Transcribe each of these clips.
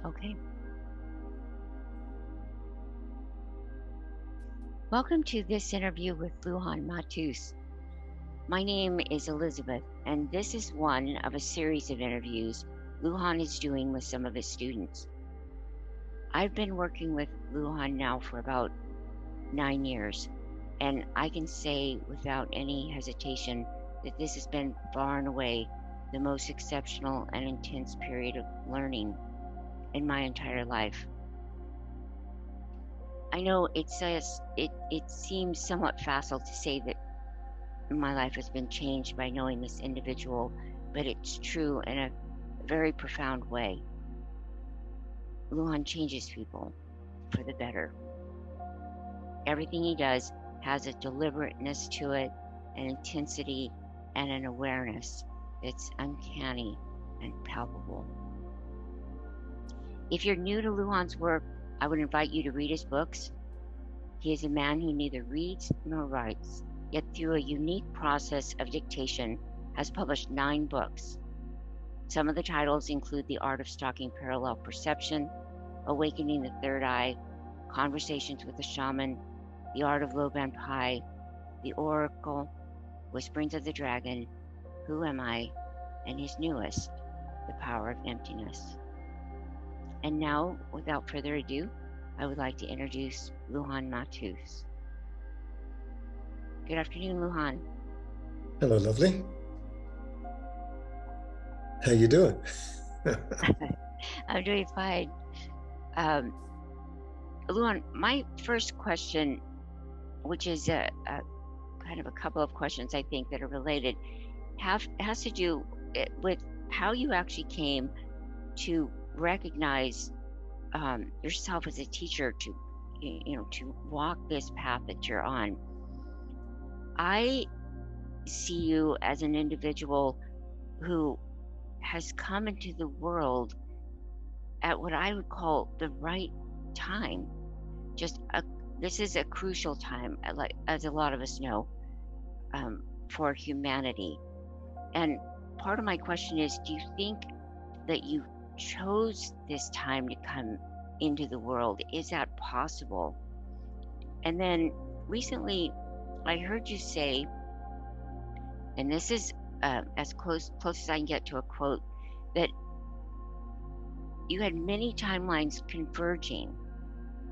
Okay. Welcome to this interview with Lujan Matus. My name is Elizabeth, and this is one of a series of interviews Lujan is doing with some of his students. I've been working with Lujan now for about 9 years, and I can say without any hesitation that this has been far and away the most exceptional and intense period of learning in my entire life. I know it seems somewhat facile to say that my life has been changed by knowing this individual, but it's true in a very profound way. Lujan changes people for the better. Everything he does has a deliberateness to it, an intensity, and an awareness that's uncanny and palpable. If you're new to Lujan's work, I would invite you to read his books. He is a man who neither reads nor writes, yet through a unique process of dictation has published 9 books. Some of the titles include The Art of Stalking Parallel Perception, Awakening the Third Eye, Conversations with a Shaman, The Art of Low-Band Pi, The Oracle, Whisperings of the Dragon, Who Am I, and his newest, The Power of Emptiness. And now, without further ado, I would like to introduce Lujan Matus. Good afternoon, Lujan. Hello, lovely. How you doing? I'm doing fine. Lujan, my first question, which is a kind of a couple of questions I think that are related, has to do with how you actually came to recognize yourself as a teacher, to to walk this path that you're on. I see you as an individual who has come into the world at what I would call the right time. This is a crucial time, like as a lot of us know, for humanity. And part of my question is, do you think that you chose this time to come into the world? Is that possible? And then recently I heard you say, and this is as close as I can get to a quote, that you had many timelines converging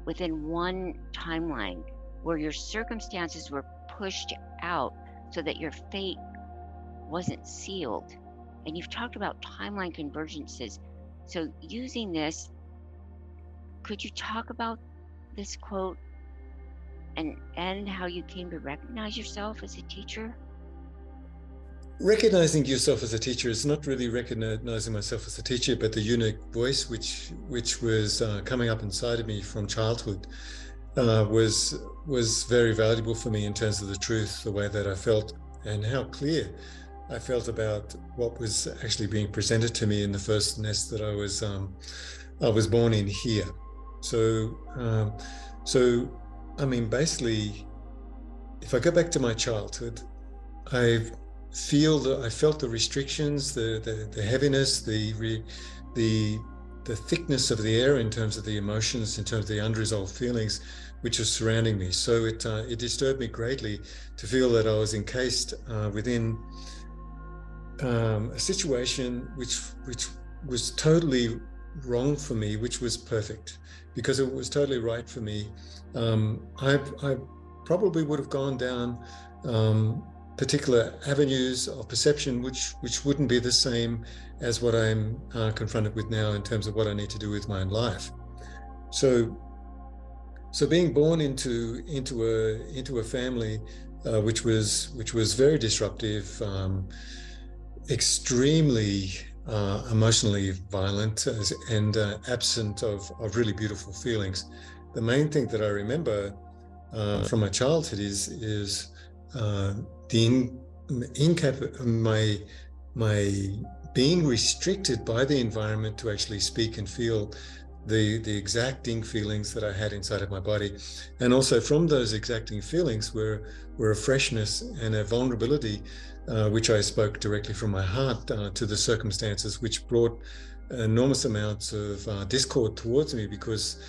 within one timeline, where your circumstances were pushed out so that your fate wasn't sealed. And you've talked about timeline convergences. So using this, could you talk about this quote and how you came to recognize yourself as a teacher? Recognizing yourself as a teacher is not really recognizing myself as a teacher, but the unique voice which was coming up inside of me from childhood was very valuable for me in terms of the truth, the way that I felt, and how clear I felt about what was actually being presented to me in the first nest that I was born in here. So I mean, basically, if I go back to my childhood, I felt the restrictions, the heaviness, the thickness of the air in terms of the emotions, in terms of the unresolved feelings which are surrounding me. So it disturbed me greatly to feel that I was encased within a situation which was totally wrong for me, which was perfect, because it was totally right for me. I probably would have gone down particular avenues of perception which wouldn't be the same as what I'm confronted with now in terms of what I need to do with my life. So being born into a family which was very disruptive, extremely emotionally violent, and absent of really beautiful feelings. The main thing that I remember from my childhood is my being restricted by the environment to actually speak and feel the exacting feelings that I had inside of my body. And also from those exacting feelings were a freshness and a vulnerability which I spoke directly from my heart to the circumstances, which brought enormous amounts of discord towards me, because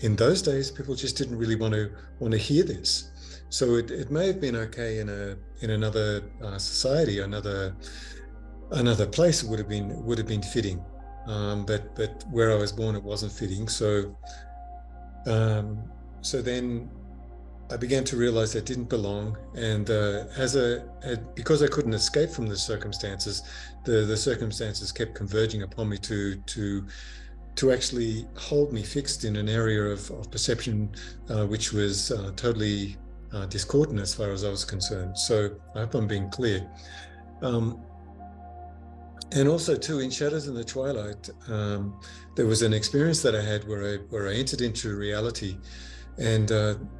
in those days people just didn't really want to hear this. So it may have been okay in another society, another place would have been fitting, but where I was born, it wasn't fitting. So then I began to realize I didn't belong, and because I couldn't escape from the circumstances, the circumstances kept converging upon me to actually hold me fixed in an area of perception which was totally discordant as far as I was concerned. So I hope I'm being clear. And also too, in Shadows in the Twilight, there was an experience that I had where I entered into reality. And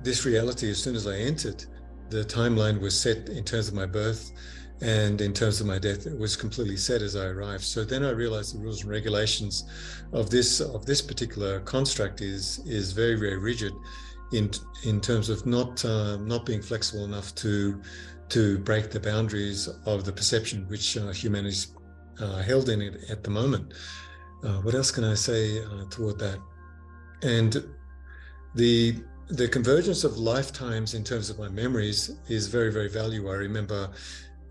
this reality, as soon as I entered, the timeline was set in terms of my birth, and in terms of my death, it was completely set as I arrived. So then I realized the rules and regulations of this particular construct is very, very rigid in terms of not being flexible enough to break the boundaries of the perception which humanity's held in it at the moment. What else can I say toward that? And the convergence of lifetimes in terms of my memories is very, very valuable. I remember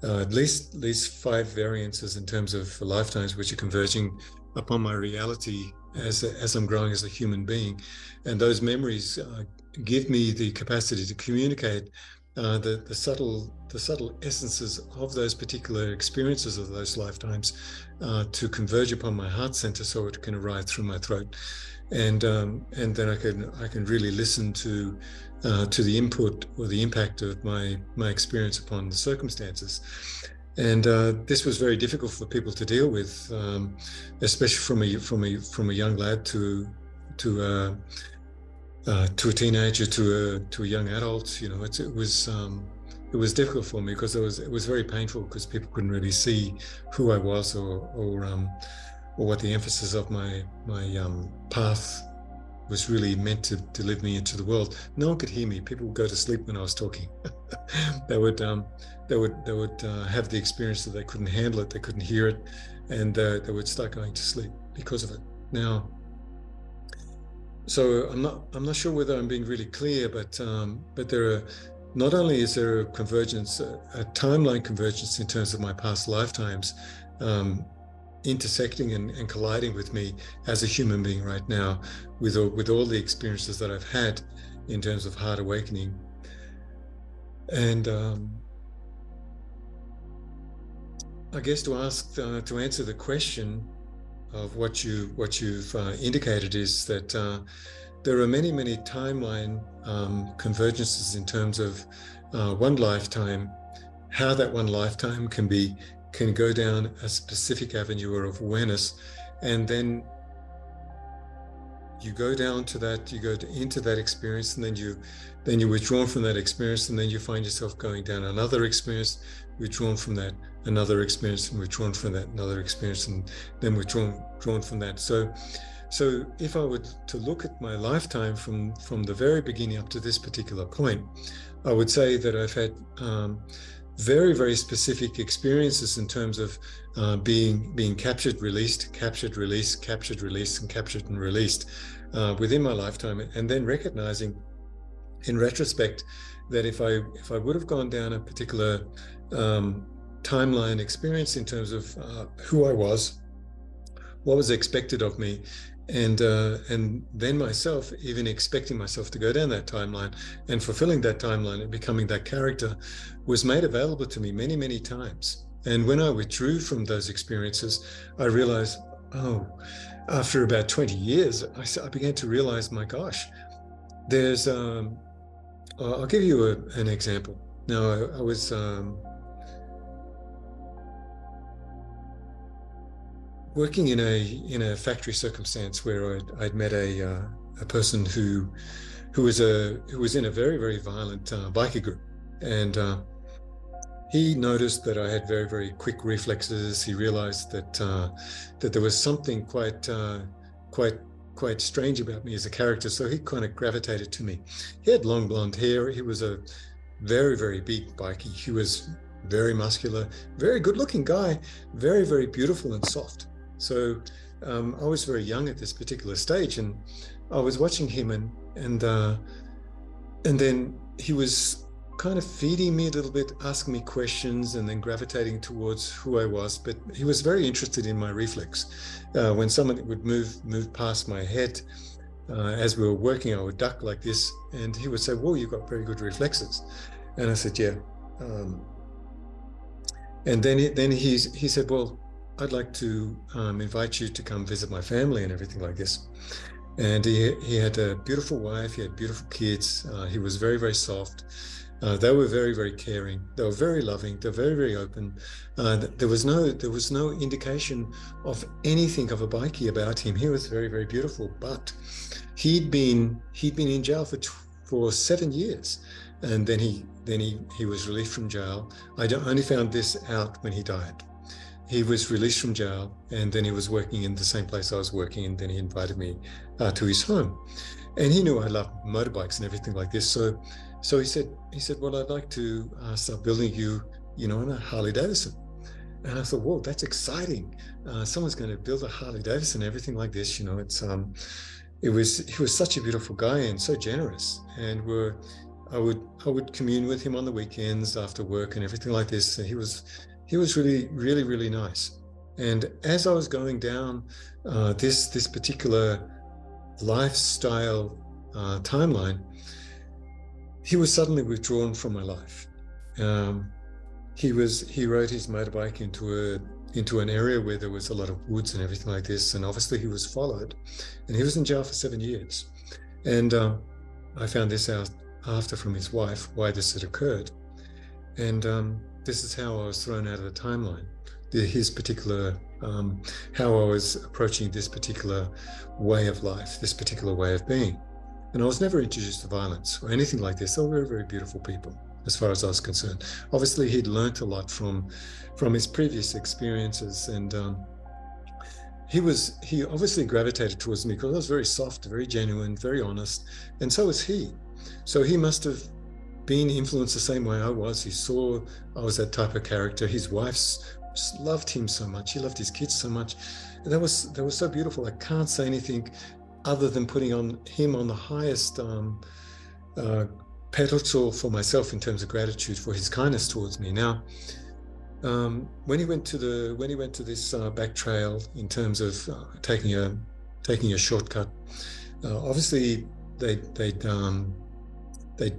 at least 5 variances in terms of lifetimes which are converging upon my reality as I'm growing as a human being, and those memories give me the capacity to communicate the subtle essences of those particular experiences of those lifetimes to converge upon my heart center, so it can arrive through my throat, and then I can really listen to the input or the impact of my experience upon the circumstances. And this was very difficult for people to deal with, especially from a young lad to a teenager to a young adult. You know, it was difficult for me because it was very painful, because people couldn't really see who I was or what the emphasis of my path was really meant to deliver me into the world. No one could hear me. People would go to sleep when I was talking. They would have the experience that they couldn't handle it, they couldn't hear it, and they would start going to sleep because of it. Now, so I'm not sure whether I'm being really clear, but there are, not only is there a convergence, a timeline convergence in terms of my past lifetimes, intersecting and colliding with me as a human being right now, with all the experiences that I've had in terms of heart awakening. And I guess to answer the question of what you've indicated, is that there are many timeline convergences in terms of one lifetime, how that one lifetime can go down a specific avenue of awareness, and then you go down to that, you go into that experience, and then you're withdrawn from that experience, and then you find yourself going down another experience, withdrawn from that, another experience, and withdrawn from that, another experience, and then withdrawn from that. So if I were to look at my lifetime from the very beginning up to this particular point, I would say that I've had very, very specific experiences in terms of being captured, released, captured, released, captured, released, and captured and released within my lifetime, and then recognizing in retrospect that if I would have gone down a particular timeline experience in terms of who I was, what was expected of me, and then myself even expecting myself to go down that timeline and fulfilling that timeline and becoming that character, was made available to me many times. And when I withdrew from those experiences, I realized, after about 20 years, I began to realize, my gosh, there's I'll give you an example. Now, I was working in a factory circumstance where I'd met a person who was in a very, very violent biker group, and he noticed that I had very, very quick reflexes. He realized that there was something quite strange about me as a character, so he kind of gravitated to me. He had long blonde hair. He was a very, very big bikie. He was very muscular, very good-looking guy, very, very beautiful and soft. So I was very young at this particular stage, and I was watching him, and then he was kind of feeding me a little bit, asking me questions, and then gravitating towards who I was. But he was very interested in my reflex. When someone would move past my head as we were working, I would duck like this, and he would say, "Whoa, you've got very good reflexes." And I said, "Yeah." And then he said, "Well, I'd like to invite you to come visit my family and everything like this." And he had a beautiful wife, he had beautiful kids, he was very, very soft. They were very, very caring. They were very loving. They were very, very open. There was no indication of anything of a bikie about him. He was very, very beautiful. But he'd been in jail for 7 years, and then he was released from jail. I only found this out when he died. He was released from jail, and then he was working in the same place I was working, and then he invited me to his home. And he knew I loved motorbikes and everything like this. So he said, "Well, I'd like to start building you, on a Harley Davidson." And I thought, "Whoa, that's exciting! Someone's going to build a Harley Davidson, everything like this." He was such a beautiful guy and so generous. And I would commune with him on the weekends after work and everything like this. And he was really, really, really nice. And as I was going down this particular lifestyle timeline, he was suddenly withdrawn from my life. He rode his motorbike into an area where there was a lot of woods and everything like this, and obviously he was followed, and he was in jail for 7 years. And I found this out after from his wife why this had occurred, and this is how I was thrown out of the timeline. His particular how I was approaching this particular way of life, this particular way of being. And I was never introduced to violence or anything like this. They were very, very beautiful people, as far as I was concerned. Obviously, he'd learnt a lot from his previous experiences, and he obviously gravitated towards me because I was very soft, very genuine, very honest, and so was he. So he must have been influenced the same way I was. He saw I was that type of character. His wife just loved him so much. He loved his kids so much. And that was so beautiful. I can't say anything other than putting him on the highest pedestal for myself in terms of gratitude for his kindness towards me. Now, when he went to this back trail in terms of taking a shortcut, obviously they'd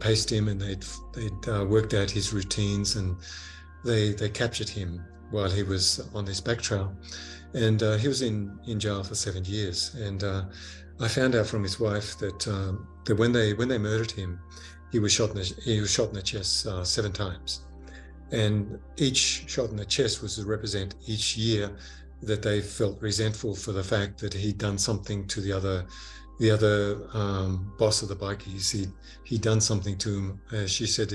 paced him, and they'd worked out his routines, and they captured him while he was on this back trail, and he was in jail for 7 years. And I found out from his wife that when they murdered him, he was shot in the chest 7 times, and each shot in the chest was to represent each year that they felt resentful for the fact that he'd done something to the other boss of the bikies. He'd done something to him. She said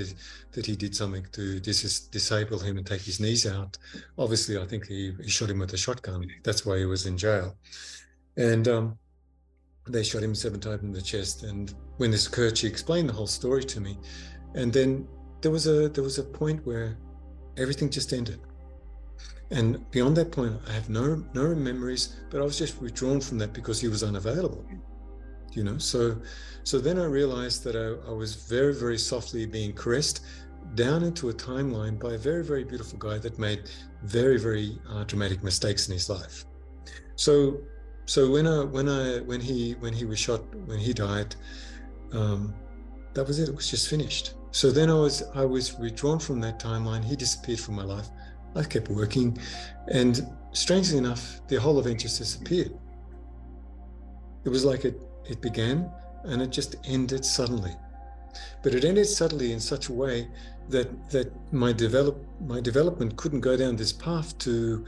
that he did something to disable him and take his knees out. Obviously, I think he shot him with a shotgun. That's why he was in jail. And they shot him 7 times in the chest. And when this occurred, she explained the whole story to me. And then there was a point where everything just ended. And beyond that point, I have no memories, but I was just withdrawn from that because he was unavailable. So then I realized that I was very, very softly being caressed down into a timeline by a very, very beautiful guy that made very, very dramatic mistakes in his life. So when he was shot, when he died, that was it. It was just finished. So then I was withdrawn from that timeline. He disappeared from my life. I kept working, and strangely enough, the whole event just disappeared. It was like it began and it just ended suddenly. But it ended suddenly in such a way that my development couldn't go down this path to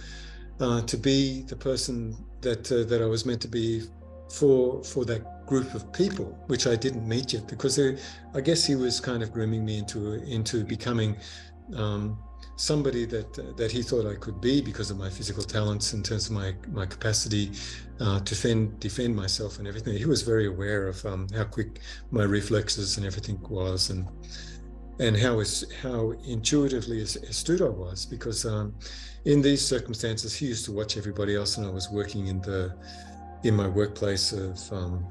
be the person that I was meant to be for that group of people, which I didn't meet yet, because I guess he was kind of grooming me into becoming somebody that he thought I could be because of my physical talents, in terms of my capacity to defend myself and everything. He was very aware of how quick my reflexes and everything was, and how intuitively astute I was, because in these circumstances, he used to watch everybody else, and I was working in my workplace of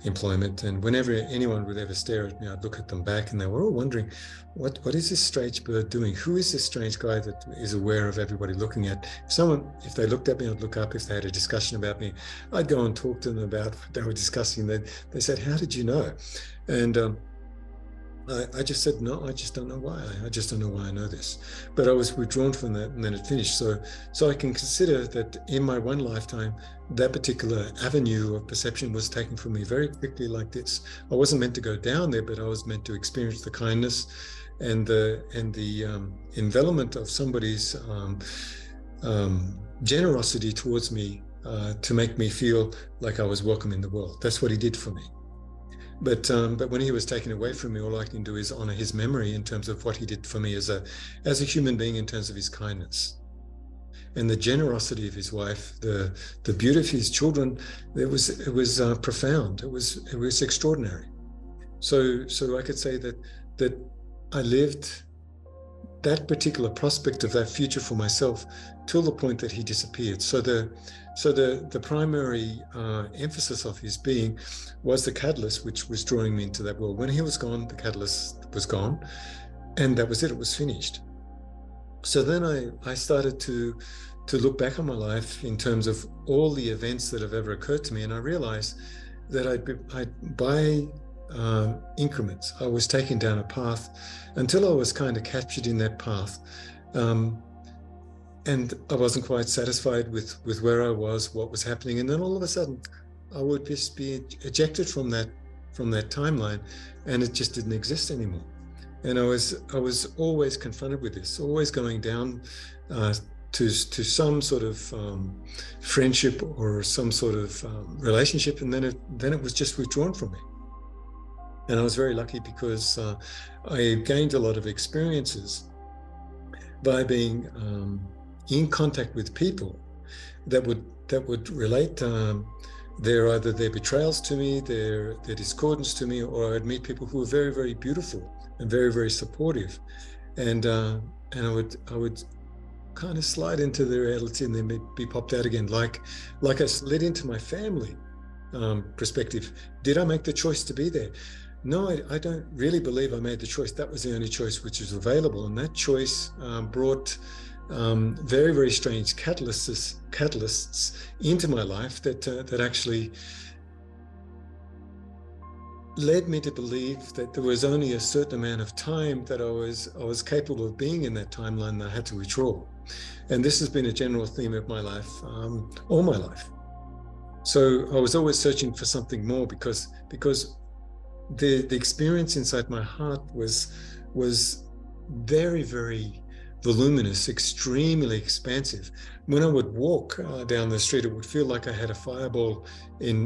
employment. And whenever anyone would ever stare at me, I'd look at them back, and they were all wondering, what is this strange bird doing? Who is this strange guy that is aware of everybody looking at? If they looked at me, I'd look up. If they had a discussion about me, I'd go and talk to them about what they were discussing. They said, how did you know? And I just said, no, I just don't know why. I just don't know why I know this. But I was withdrawn from that, and then it finished. So I can consider that in my one lifetime, that particular avenue of perception was taken from me very quickly like this. I wasn't meant to go down there, but I was meant to experience the kindness and the envelopment of somebody's generosity towards me to make me feel like I was welcome in the world. That's what he did for me. But when he was taken away from me, all I can do is honor his memory in terms of what he did for me as a human being, in terms of his kindness and the generosity of his wife, the beauty of his children. It was profound. It was extraordinary. So I could say that I lived that particular prospect of that future for myself till the point that he disappeared. So the primary emphasis of his being was the catalyst, which was drawing me into that world. When he was gone, the catalyst was gone, and that was it. It was finished. So then I started to look back on my life in terms of all the events that have ever occurred to me, and I realized that by increments, I was taken down a path until I was kind of captured in that path. And I wasn't quite satisfied with where I was, what was happening. And then all of a sudden, I would just be ejected from that timeline, and it just didn't exist anymore. And I was always confronted with this, always going down to some sort of friendship or some sort of relationship, and then it was just withdrawn from me. And I was very lucky because I gained a lot of experiences by being in contact with people that would relate either their betrayals to me, their discordance to me, or I'd meet people who were very, very beautiful and very, very supportive, and I would kind of slide into their reality and then be popped out again, like I slid into my family perspective. Did I make the choice to be there? No, I don't really believe I made the choice. That was the only choice which was available, and that choice brought very, very strange catalysts into my life that actually led me to believe that there was only a certain amount of time that I was capable of being in that timeline, and I had to withdraw. And this has been a general theme of my life, all my life. So I was always searching for something more, because the experience inside my heart was very, very voluminous, extremely expansive. When I would walk down the street, it would feel like I had a fireball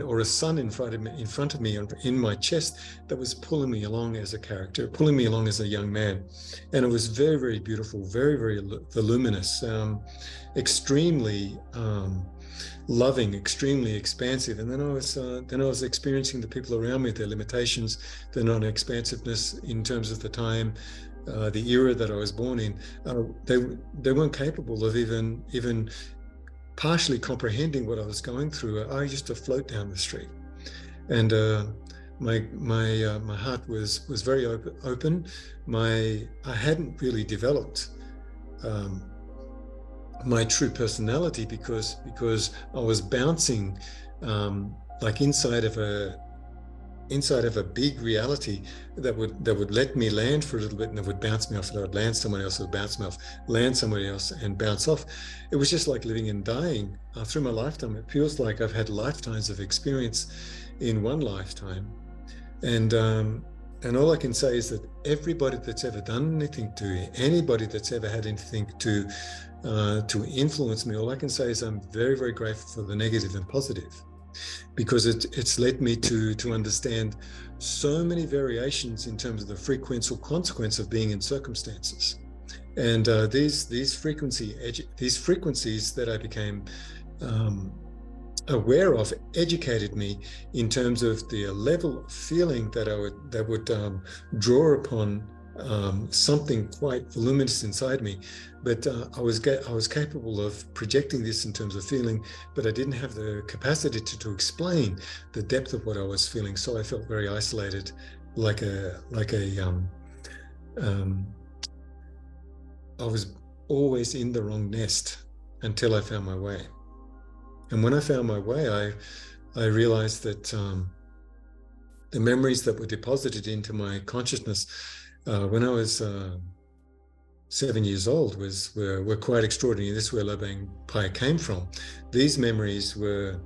or a sun in front of me in my chest that was pulling me along as a character, pulling me along as a young man. And it was very, very beautiful, very, very voluminous, extremely loving, extremely expansive. And then I was experiencing the people around me, their limitations, their non-expansiveness in terms of the time, the era that I was born in. They weren't capable of even partially comprehending what I was going through. I used to float down the street, and my heart was very open. I hadn't really developed my true personality because I was bouncing like inside of a big reality that would let me land for a little bit, and it would bounce me off, and I would land somewhere else, it would bounce me off, land somewhere else, and bounce off. It was just like living and dying through my lifetime. It feels like I've had lifetimes of experience in one lifetime. And all I can say is that everybody that's ever done anything to me, anybody that's ever had anything to influence me, all I can say is I'm very, very grateful for the negative and positive, because it's led me to understand so many variations in terms of the frequency or consequence of being in circumstances. And these frequencies that I became aware of educated me in terms of the level of feeling that would draw upon something quite voluminous inside me, but I was capable of projecting this in terms of feeling, but I didn't have the capacity to explain the depth of what I was feeling. So I felt very isolated, I was always in the wrong nest until I found my way. And when I found my way, I realized that the memories that were deposited into my consciousness when I was 7 years old were quite extraordinary. This is where Lobang Pai came from. These memories were,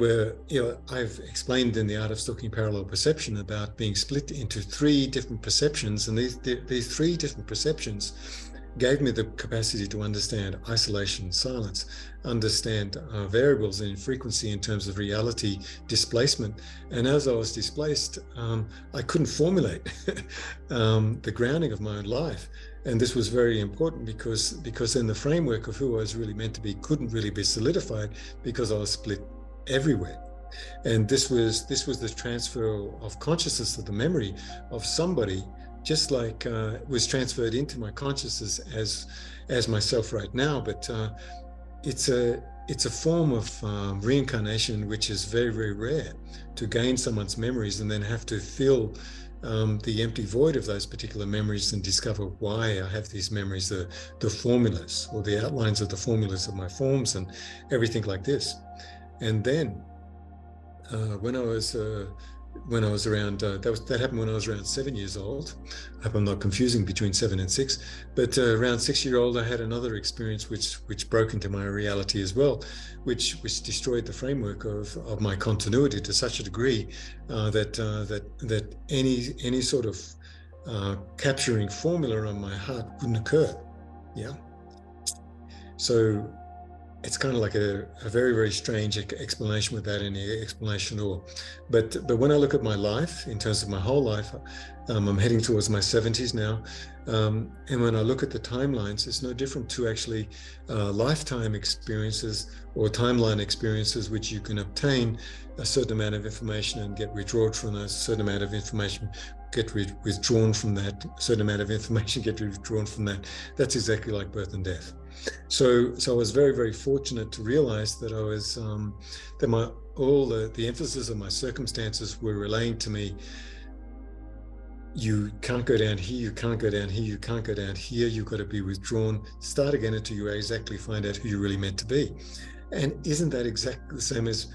I've explained in The Art of Stalking Parallel Perception about being split into 3 different perceptions, and these 3 different perceptions gave me the capacity to understand isolation, silence, understand variables in frequency in terms of reality, displacement. And as I was displaced, I couldn't formulate the grounding of my own life. And this was very important because then the framework of who I was really meant to be couldn't really be solidified because I was split everywhere. And this was the transfer of consciousness, of the memory of somebody, just like was transferred into my consciousness as myself right now. But it's a form of reincarnation which is very, very rare, to gain someone's memories and then have to fill the empty void of those particular memories and discover why I have these memories, the formulas or the outlines of the formulas of my forms and everything like this. And then when I was around, that happened when I was around 7 years old. I hope I'm not confusing between 7 and 6, but around 6-year-old, I had another experience which broke into my reality as well, which destroyed the framework of my continuity to such a degree that any sort of capturing formula on my heart wouldn't occur. Yeah. So it's kind of like a very, very strange explanation without any explanation at all. But when I look at my life, in terms of my whole life, I'm heading towards my 70s now. And when I look at the timelines, it's no different to actually lifetime experiences or timeline experiences, which you can obtain a certain amount of information and get withdrawn from a certain amount of information, get withdrawn from that, a certain amount of information, get withdrawn from that. That's exactly like birth and death. So I was very, very fortunate to realize that I was that all the emphasis of my circumstances were relaying to me, you can't go down here, you can't go down here, you can't go down here, you've got to be withdrawn, start again until you exactly find out who you're really meant to be. And isn't that exactly the same as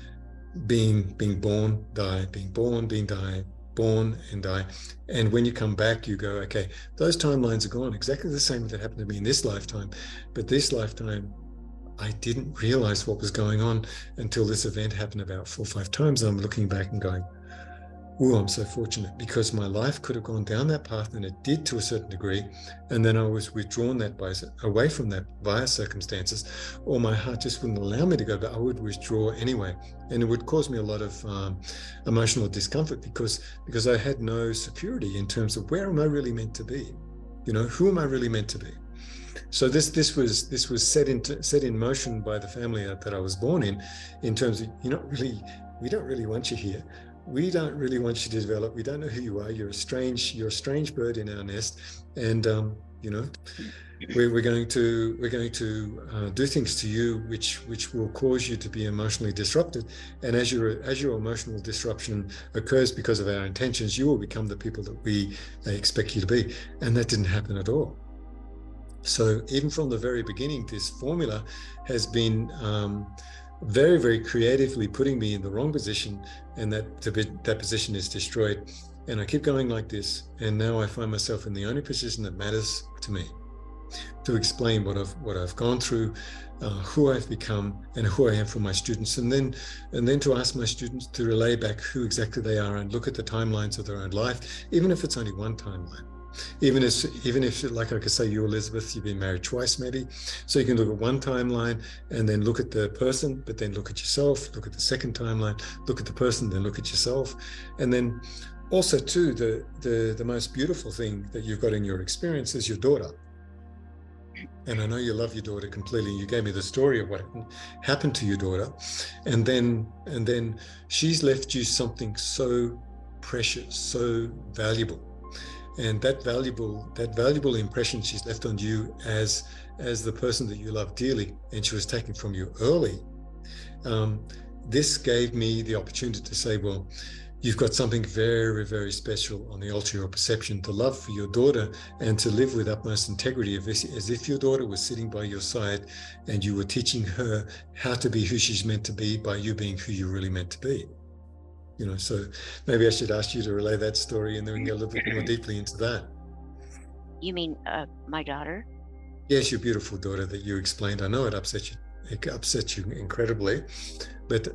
being born, die, being born, being die, born and die? And when you come back, you go, okay, those timelines are gone, exactly the same that happened to me in this lifetime. But this lifetime, I didn't realize what was going on until this event happened about 4 or 5 times. I'm looking back and going, oh, I'm so fortunate, because my life could have gone down that path, and it did to a certain degree, and then I was withdrawn away from that via circumstances, or my heart just wouldn't allow me to go, but I would withdraw anyway, and it would cause me a lot of emotional discomfort because I had no security in terms of where am I really meant to be, who am I really meant to be. So this was set in motion by the family that I was born in terms of we don't really want you here. We don't really want you to develop. We don't know who you are. You're a strange bird in our nest, and we're going to do things to you which will cause you to be emotionally disrupted. And as your emotional disruption occurs because of our intentions, you will become the people that we expect you to be. And that didn't happen at all. So even from the very beginning, this formula has been very, very creatively putting me in the wrong position, and that position is destroyed. And I keep going like this, and now I find myself in the only position that matters to me, to explain what I've gone through, who I've become, and who I am for my students, and then to ask my students to relay back who exactly they are and look at the timelines of their own life, even if it's only one timeline. Even if, like I could say, you, Elizabeth, you've been married twice maybe, so you can look at one timeline and then look at the person, but then look at yourself, look at the second timeline, look at the person, then look at yourself. And then also too, the most beautiful thing that you've got in your experience is your daughter. And I know you love your daughter completely. You gave me the story of what happened to your daughter, and then she's left you something so precious, so valuable. and that valuable impression she's left on you as the person that you love dearly, and she was taken from you early. This gave me the opportunity to say, well, you've got something very, very special on the altar of your perception to love for your daughter and to live with utmost integrity, as if your daughter was sitting by your side and you were teaching her how to be who she's meant to be by you being who you're really meant to be. So maybe I should ask you to relay that story, and then we can go a little bit more deeply into that. You mean my daughter? Yes, your beautiful daughter that you explained. I know it upsets you. It upsets you incredibly, but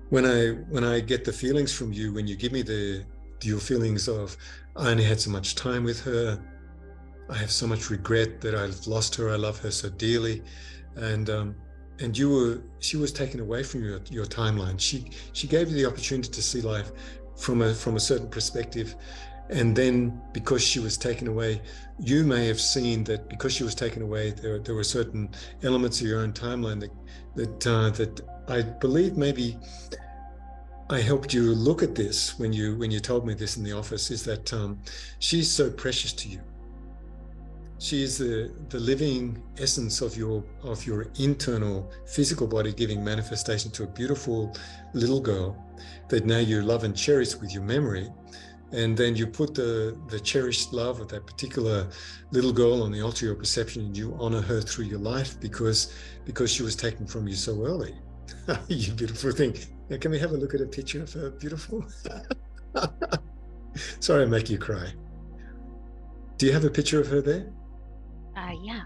when I get the feelings from you, when you give me your feelings of, I only had so much time with her, I have so much regret that I've lost her, I love her so dearly, and she was taken away from your timeline. She gave you the opportunity to see life from a certain perspective, and then because she was taken away, you may have seen that because she was taken away, there were certain elements of your own timeline that I believe maybe I helped you look at this when you told me this in the office, is that she's so precious to you. She is the living essence of your internal physical body, giving manifestation to a beautiful little girl that now you love and cherish with your memory. And then you put the cherished love of that particular little girl on the altar of your perception, and you honor her through your life because she was taken from you so early. You beautiful thing. Now, can we have a look at a picture of her? Beautiful. Sorry I make you cry. Do you have a picture of her there? Yeah.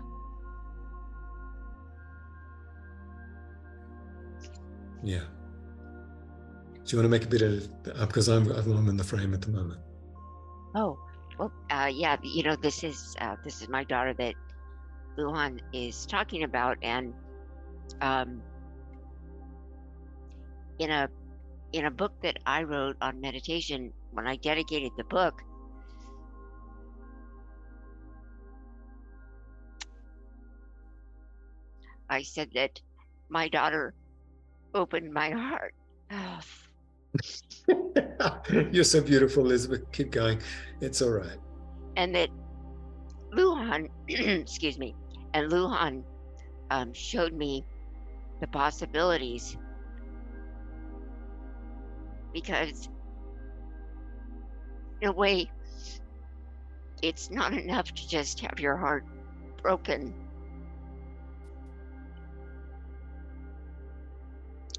Yeah. Do you want to make a bit of, because I'm in the frame at the moment. Oh, well, yeah. This is my daughter that Lujan is talking about, and in a book that I wrote on meditation, when I dedicated the book, I said that my daughter opened my heart. Oh. You're so beautiful, Elizabeth. Keep going. It's all right. And that Lujan, excuse me, and Lujan showed me the possibilities, because in a way, it's not enough to just have your heart broken.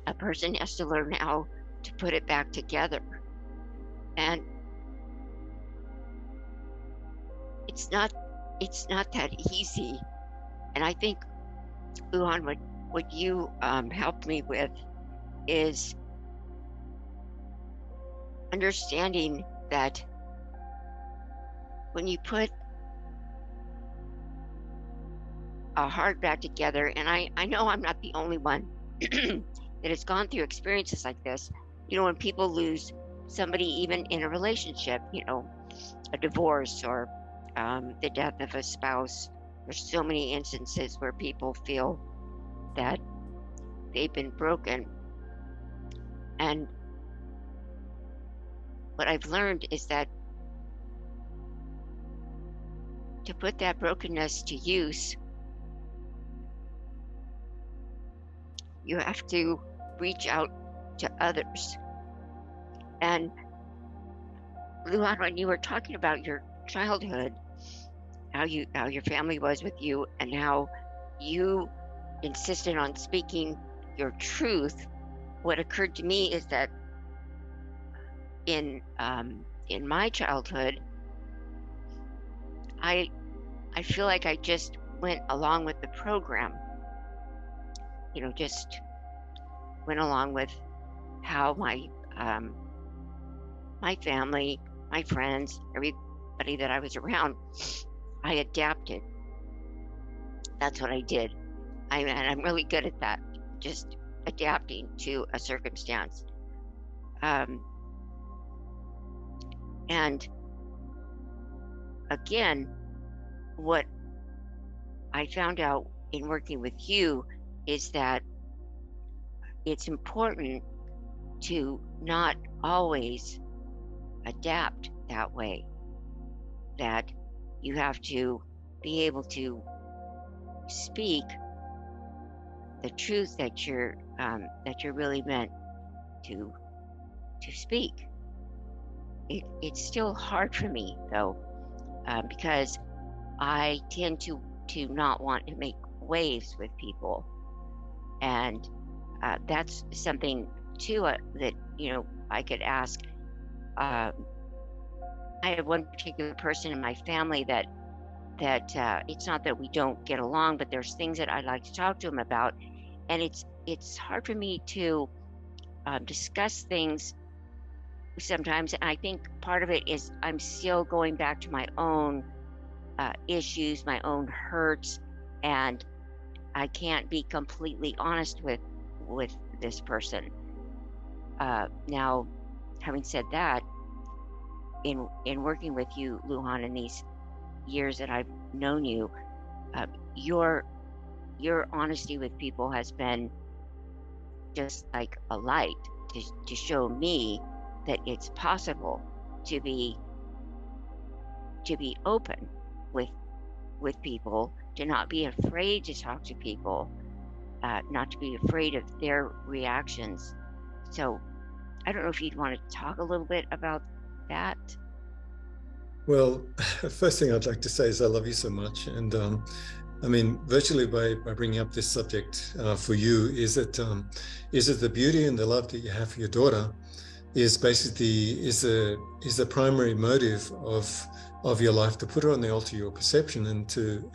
A person has to learn how to put it back together. And it's not that easy. And I think, Lujan, what you helped me with is understanding that when you put a heart back together, and I know I'm not the only one that has gone through experiences like this. When people lose somebody, even in a relationship, a divorce or the death of a spouse, there's so many instances where people feel that they've been broken. And what I've learned is that to put that brokenness to use, you have to reach out to others. And Lujan, when you were talking about your childhood, how your family was with you, and how you insisted on speaking your truth, what occurred to me is that in my childhood, I feel like I just went along with the program. Just went along with how my family, my friends, everybody that I was around, I adapted. That's what I did. And I'm really good at that, just adapting to a circumstance. And again, what I found out in working with you is that it's important to not always adapt that way. that you have to be able to speak the truth that you're really meant to speak. It's still hard for me though, because I tend to not want to make waves with people, and that's something too that I could ask. I have one particular person in my family that it's not that we don't get along, but there's things that I'd like to talk to him about, and it's hard for me to discuss things sometimes. And I think part of it is I'm still going back to my own issues, my own hurts, and I can't be completely honest with this person. Now, having said that, in working with you, Lujan, in these years that I've known you, your honesty with people has been just like a light to show me that it's possible to be open with people, to not be afraid to talk to people, not to be afraid of their reactions. So I don't know if you'd want to talk a little bit about that. Well, first thing I'd like to say is I love you so much. And I mean, virtually by bringing up this subject for you is that the beauty and the love that you have for your daughter is basically is the primary motive of your life, to put her on the altar of your perception and to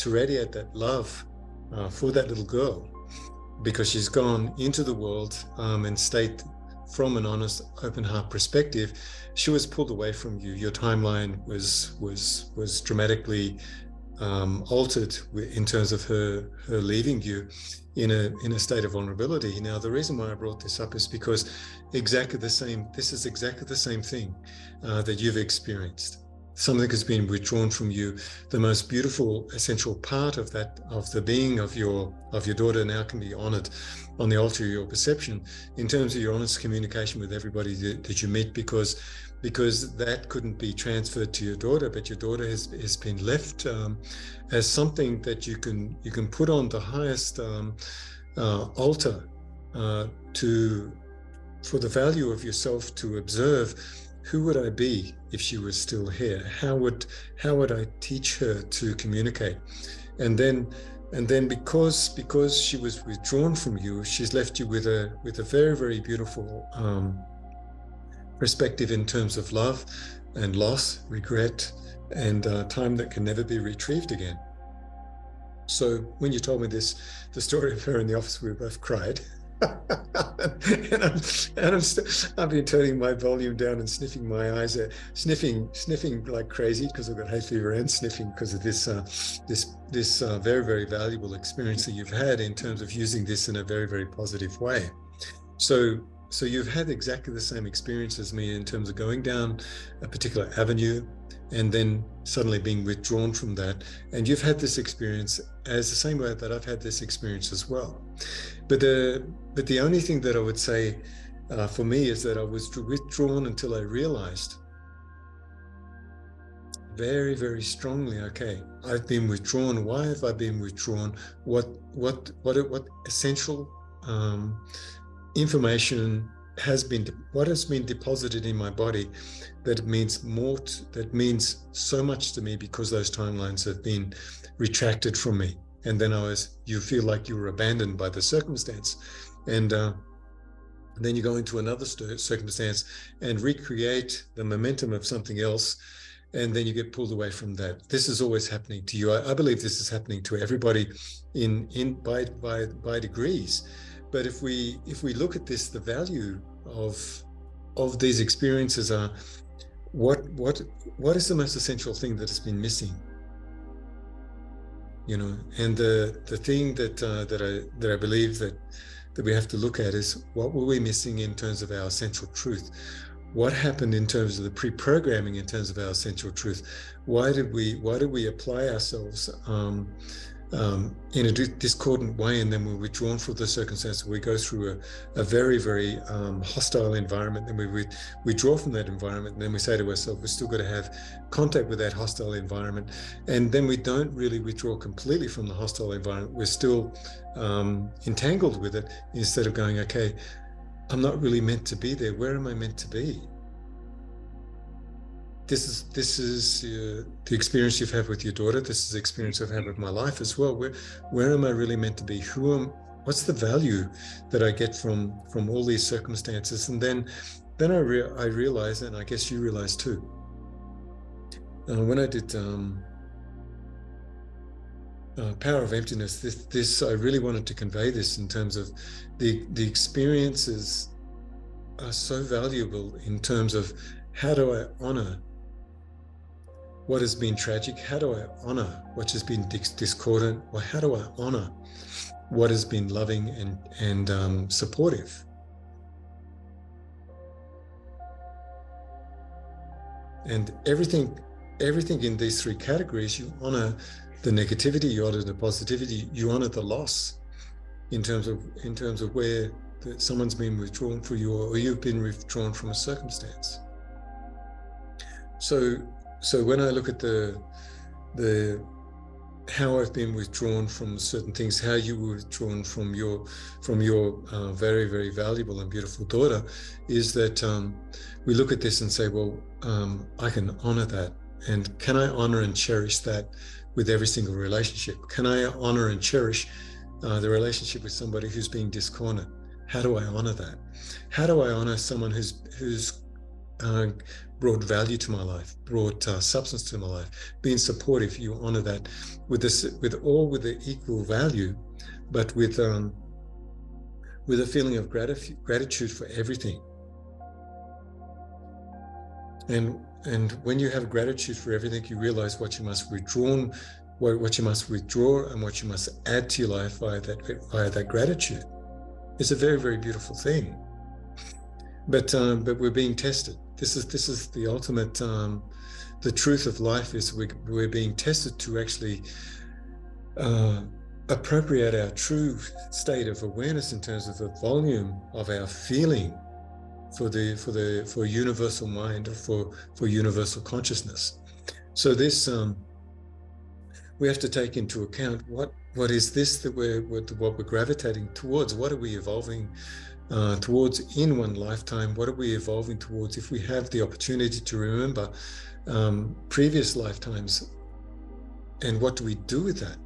radiate that love for that little girl, because she's gone into the world and state from an honest, open heart perspective, she was pulled away from you. Your timeline was dramatically altered in terms of her leaving you in a state of vulnerability. Now, the reason why I brought this up is because this is exactly the same thing that you've experienced. Something has been withdrawn from you. The most beautiful, essential part of the being of your daughter now can be honored on the altar of your perception in terms of your honest communication with everybody that you meet, because that couldn't be transferred to your daughter, but your daughter has been left as something that you can put on the highest altar for the value of yourself, to observe who would I be if she was still here? How would I teach her to communicate? And then because she was withdrawn from you, she's left you with a very, very beautiful perspective in terms of love and loss, regret, and time that can never be retrieved again. So when you told me the story of her in the office, we both cried. and I've been turning my volume down and sniffing my eyes, sniffing like crazy, because I've got hay fever, and sniffing because of this very, very valuable experience that you've had in terms of using this in a very, very positive way. So you've had exactly the same experience as me in terms of going down a particular avenue and then suddenly being withdrawn from that. And you've had this experience as the same way that I've had this experience as well. But the only thing that I would say for me is that I was withdrawn until I realized very, very strongly, okay, I've been withdrawn. Why have I been withdrawn? What essential information has been deposited in my body that means means so much to me, because those timelines have been retracted from me. And then you feel like you were abandoned by the circumstance, and then you go into another circumstance and recreate the momentum of something else, and then you get pulled away from that. This is always happening to you. I believe this is happening to everybody by degrees. But if we look at this, the value of these experiences are what is the most essential thing that has been missing, and the thing that I believe that we have to look at is, what were we missing in terms of our essential truth? What happened in terms of the pre-programming in terms of our essential truth? Why did we apply ourselves in a discordant way, and then we're withdrawn from the circumstance. We go through a very, very hostile environment, then we withdraw from that environment, and then we say to ourselves, we're still got to have contact with that hostile environment. And then we don't really withdraw completely from the hostile environment. We're still entangled with it, instead of going, okay, I'm not really meant to be there. Where am I meant to be? This is the experience you've had with your daughter. This is the experience I've had with my life as well. Where am I really meant to be? What's the value that I get from all these circumstances? And then I realized, and I guess you realized too, when I did Power of Emptiness, this I really wanted to convey this in terms of the experiences are so valuable in terms of how do I honor what has been tragic? How do I honor what has been discordant? Or how do I honor what has been loving and supportive? And everything in these three categories, you honor the negativity, you honor the positivity, you honor the loss in terms of where someone's been withdrawn from you, or you've been withdrawn from a circumstance. So when I look at the how I've been withdrawn from certain things, how you were withdrawn from your very, very valuable and beautiful daughter, is that we look at this and say, well, I can honor that, and can I honor and cherish that with every single relationship? Can I honor and cherish the relationship with somebody who's being discordant? How do I honor that? How do I honor someone who's brought value to my life, brought substance to my life, being supportive? You honor that with the equal value, but with a feeling of gratitude for everything. And when you have gratitude for everything, you realize what you must withdraw, what you must withdraw, and what you must add to your life via that gratitude. It's a very, very beautiful thing. But we're being tested. This is the ultimate. The truth of life is we're being tested to actually appropriate our true state of awareness in terms of the volume of our feeling for universal mind, or for universal consciousness. So this we have to take into account what is this that what we're gravitating towards. What are we evolving towards in one lifetime? What are we evolving towards if we have the opportunity to remember previous lifetimes? And what do we do with that?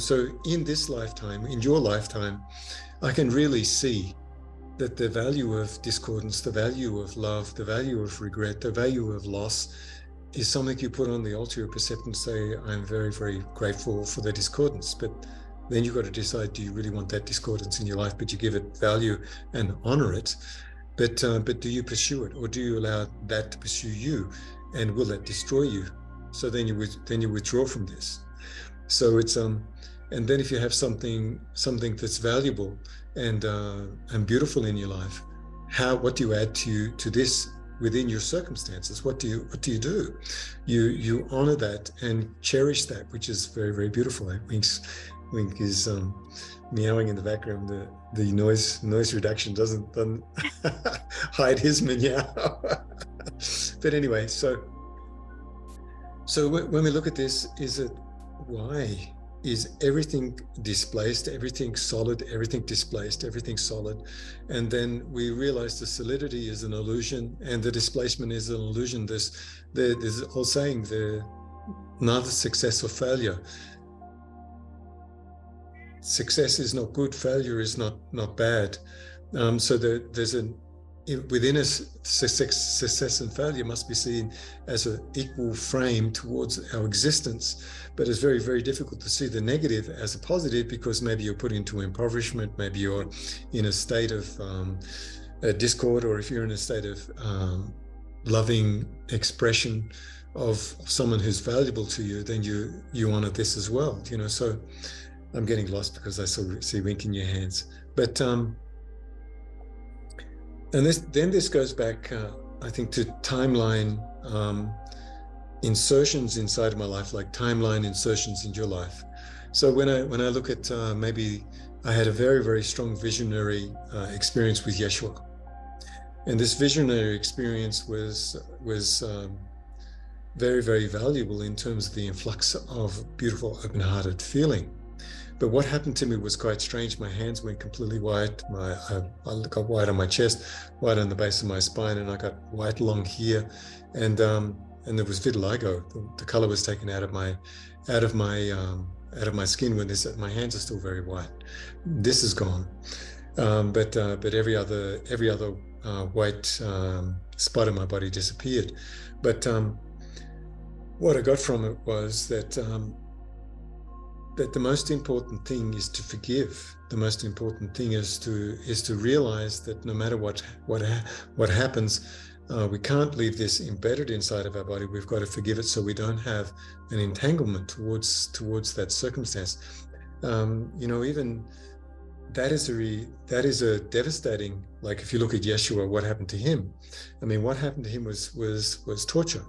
So in this lifetime, in your lifetime, I can really see that the value of discordance, the value of love, the value of regret, the value of loss is something you put on the altar of perception and say, I'm very, very grateful for the discordance. But then you've got to decide, do you really want that discordance in your life? But you give it value and honor it. But do you pursue it, or do you allow that to pursue you? And will that destroy you? So then you withdraw from this. So it's and then if you have something that's valuable and beautiful in your life, what do you add to this within your circumstances? What do you do? You honor that and cherish that, which is very, very beautiful. Wink is meowing in the background. The noise reduction doesn't hide his meow. But anyway, so when we look at this, why is everything displaced, everything solid, everything displaced, everything solid? And then we realize the solidity is an illusion and the displacement is an illusion. There's a whole saying, neither success or failure. Success is not good, failure is not bad. So there's within us, success and failure must be seen as an equal frame towards our existence. But it's very, very difficult to see the negative as a positive, because maybe you're put into impoverishment, maybe you're in a state of discord, or if you're in a state of loving expression of someone who's valuable to you, then you honor this as well. So I'm getting lost because I see wink in your hands. But and this goes back, I think, to timeline insertions inside of my life, like timeline insertions in your life. So when I look at maybe I had a very, very strong visionary experience with Yeshua. And this visionary experience was very, very valuable in terms of the influx of beautiful, open-hearted feeling. But what happened to me was quite strange. My hands went completely white. I got white on my chest, white on the base of my spine, and I got white along here. And there was vitiligo. The color was taken out of my skin. When my hands are still very white. This is gone. But every other white spot in my body disappeared. But what I got from it was that the most important thing is to forgive. The most important thing is to realize that no matter what happens, we can't leave this embedded inside of our body. We've got to forgive it so we don't have an entanglement towards that circumstance. Even that is a devastating. Like if you look at Yeshua, what happened to him? I mean, what happened to him was torture,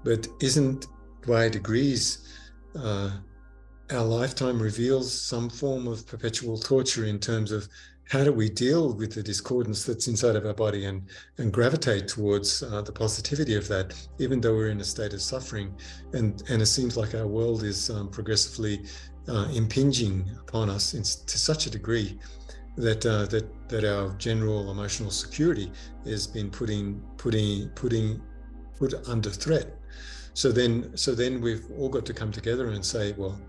but isn't by degrees. Our lifetime reveals some form of perpetual torture in terms of how do we deal with the discordance that's inside of our body and gravitate towards the positivity of that, even though we're in a state of suffering. And it seems like our world is progressively impinging upon us to such a degree that our general emotional security has been put under threat. So then we've all got to come together and say, well,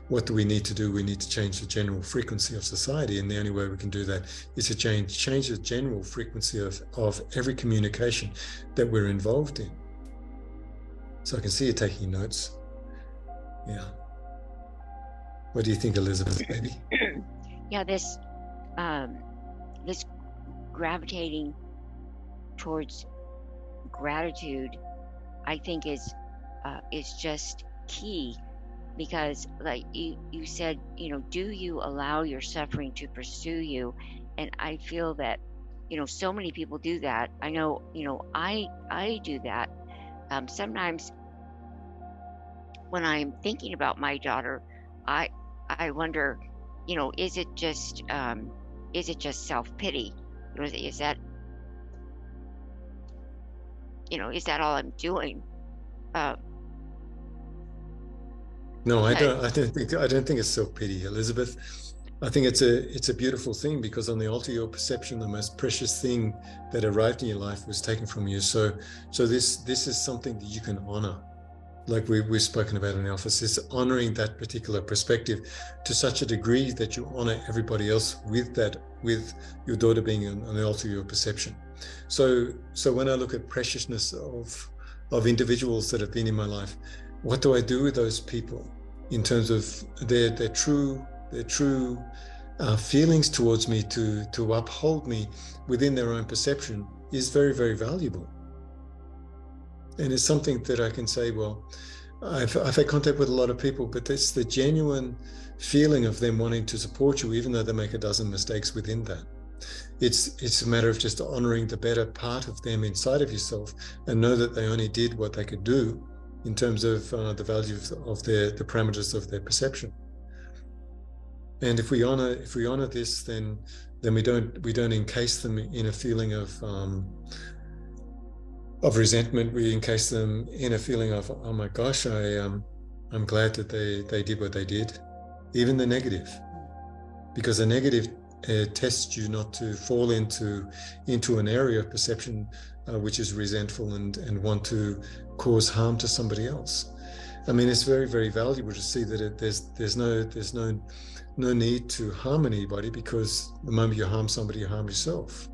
what do we need to do? We need to change the general frequency of society. And the only way we can do that is to change the general frequency of every communication that we're involved in. So I can see you taking notes. Yeah. What do you think, Elizabeth, baby? Yeah, this gravitating towards gratitude, I think is just key, because like you said, do you allow your suffering to pursue you? And I feel that so many people do that. I know I do that. Sometimes when I'm thinking about my daughter, I wonder, is it just self-pity? Is that is that all I'm doing? No, I don't think it's self-pity, Elizabeth. I think it's a beautiful thing, because on the altar of your perception, the most precious thing that arrived in your life was taken from you. So this is something that you can honor, like we've spoken about in the office, is honoring that particular perspective to such a degree that you honor everybody else with your daughter being on the altar of your perception. So when I look at preciousness of individuals that have been in my life, what do I do with those people in terms of their true feelings towards me, to uphold me within their own perception, is very, very valuable. And it's something that I can say, well, I've had contact with a lot of people, but it's the genuine feeling of them wanting to support you, even though they make a dozen mistakes within that. It's a matter of just honoring the better part of them inside of yourself, and know that they only did what they could do in terms of the value of the parameters of their perception. And if we honor this, then we don't encase them in a feeling of resentment. We encase them in a feeling of, oh my gosh, I'm glad that they did what they did, even the negative, because the negative tests you not to fall into an area of perception which is resentful and want to cause harm to somebody else. I mean, it's very, very valuable to see that there's no need to harm anybody, because the moment you harm somebody, you harm yourself.